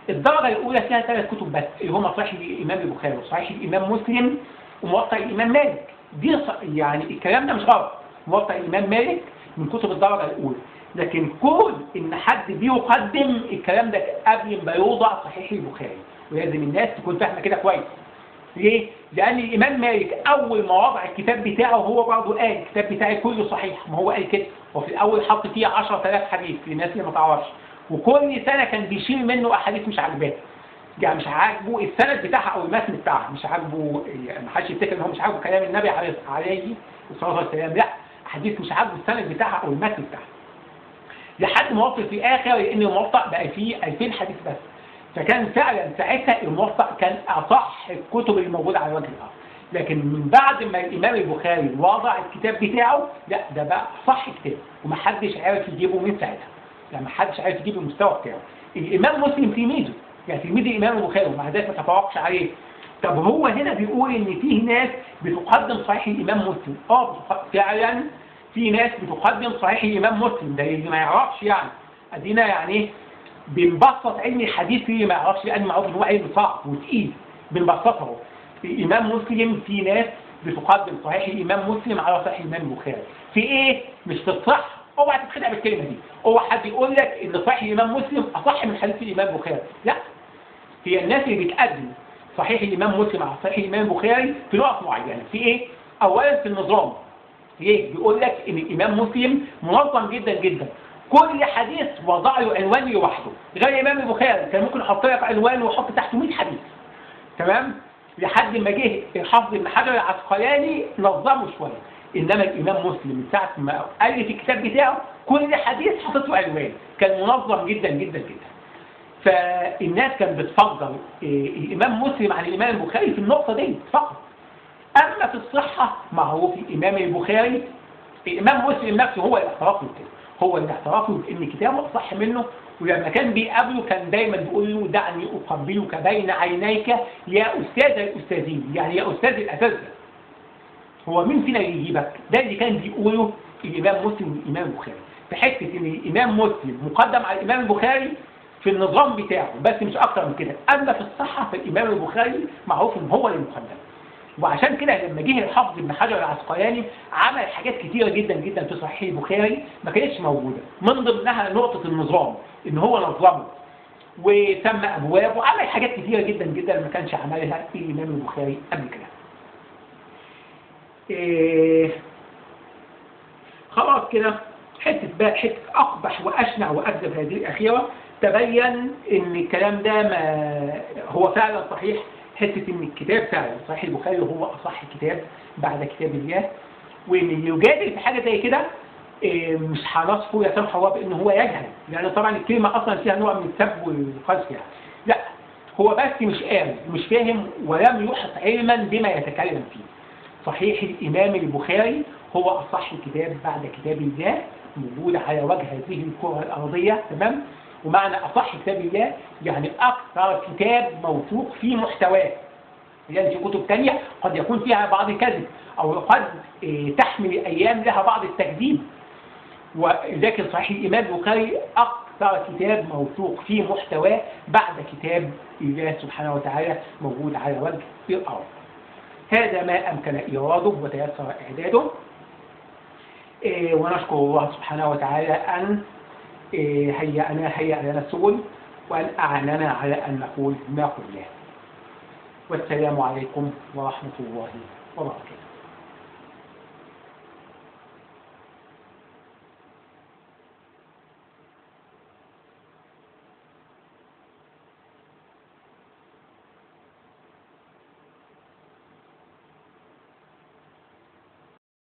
الدرجه الاولى فيها 3 كتب بس اللي هم صحيح الامام البخاري وصحيح الامام مسلم وموطأ الامام مالك. دي يعني الكلام ده مش غلط، موطأ الامام مالك من كتب الدرجه الاولى. لكن كون ان حد بيقدم الكلام ده قبل ما يوضع صحيح البخاري، ولازم الناس تكون فاهمه كده كويس. ليه؟ لان الامام مالك اول ما وضع الكتاب بتاعه هو برضه قال الكتاب بتاعي كله صحيح، ما هو قال كده، وفي الاول حط فيه 10000 حديث للناس اللي ما تعرفش، وكل سنه كان بيشيل منه احاديث مش عاجباه، يعني مش عاجبه السند بتاعها او المتن بتاعها، مش عاجبه، ما حدش يفتكر ان هو مش عاجبه كلام النبي عليه الصلاه والسلام، لا، حديث مش عاجبه السند بتاعها او المتن بتاعها. لحد ما وصل في اخر لان الموطأ بقى فيه 2000 حديث بس، فكان فعلا ساعتها الموطأ كان اصح الكتب اللي موجوده على وجه الارض. لكن من بعد ما الامام البخاري وضع الكتاب بتاعه، لا ده بقى صح كتاب ومحدش عارف يجيبه من ساعتها، يعني محدش عارف يجيب المستوى بتاعه. الامام مسلم فيه ميزه، يعني تلميذ الإمام البخاري ومع ذلك ما تفوقش عليه. طب هو هنا بيقول إن فيه ناس بتقدم صحيح الإمام مسلم. فعلا في ناس بتقدم صحيح الإمام مسلم، ده اللي ما يعرفش يعني. أدينا يعني بنبسط علم الحديث اللي ما يعرفش، لأن معروف إن هو علم صعب وتقيل، بنبسطه. الإمام مسلم في ناس بتقدم صحيح الإمام مسلم على صحيح الإمام البخاري. في إيه؟ مش في الصحة. اوعى تتخدع بالكلمة دي. اوعى حد يقول لك إن صحيح الإمام مسلم أصح من حديث الإمام البخاري. لا. هي الناس اللي بتقدم صحيح الإمام مسلم على صحيح الإمام البخاري في نقط معينة. في إيه؟ أولا في النظام. ليه؟ بيقول لك إن الإمام مسلم منظم جدا جدا. كل حديث وضع له عنوان لوحده، غير الإمام البخاري كان ممكن يحط لك عنوان ويحط تحته 100 حديث. تمام؟ لحد ما جه الحافظ ابن حجر العسقلاني نظمه شويه. انما الامام مسلم من ساعه ما الف الكتاب بتاعه كل حديث حاطط له عنوان، كان منظم جدا جدا جدا. فالناس كانت بتفضل الامام مسلم عن الامام البخاري في النقطه دي فقط. اما في الصحه معروف الامام البخاري، الامام مسلم نفسه هو اللي اعترف له كده، هو اللي اعترف له ان كتابه اصح منه. ولما كان بيقابله كان دايما بيقول له دعني اقبلك بين عينيك يا استاذ الاستاذين، يعني يا استاذ الاساتذه. هو مين فينا يجيبك؟ ده اللي كان بيقوله الامام مسلم والامام البخاري، في حته ان الامام مسلم مقدم على الامام البخاري في النظام بتاعه بس مش اكتر من كده. اما في الصحه فالامام البخاري معروف ان هو اللي مقدم. وعشان كده لما جه الحافظ ابن حجر العسقلاني عمل حاجات كتيره جدا جدا في صحيح البخاري ما كانتش موجوده، من ضمنها نقطه النظام، ان هو نظمه وسمى ابواب وعمل حاجات كتيره جدا جدا ما كانش عملها الامام البخاري قبل كده. خلاص كده حته بقى، حته اقبح واشنع واكذب هذه الاخيره، تبين ان الكلام ده ما هو فعلا صحيح. حته ان الكتاب فعلا صحيح البخاري هو اصح كتاب بعد كتاب الله، وان اللي يجادل في حاجه زي كده مش هنصفه يا سمح الله بان هو يجهل، لان طبعا الكلمه اصلا فيها نوع من السب والقذف يعني. لا، هو بس مش قاري، مش فاهم ولم يحط علما بما يتكلم فيه. صحيح الامام البخاري هو اصح كتاب بعد كتاب الله موجود على وجه هذه الكره الارضيه، تمام؟ ومعنى أصح كتاب الله يعني أكثر كتاب موثوق في محتواه. يعني في كتب تانية قد يكون فيها بعض الكذب أو قد تحمل أيام لها بعض التكذيب، ولكن صحيح الإمام البخاري أكثر كتاب موثوق في محتواه بعد كتاب الله سبحانه وتعالى موجود على وجه الأرض. هذا ما أمكن إيراده وتيسر إعداده، ونشكر الله سبحانه وتعالى أن هيأ لنا السبل وأن أعاننا على أن نقول ما قلناه. والسلام عليكم ورحمة الله وبركاته.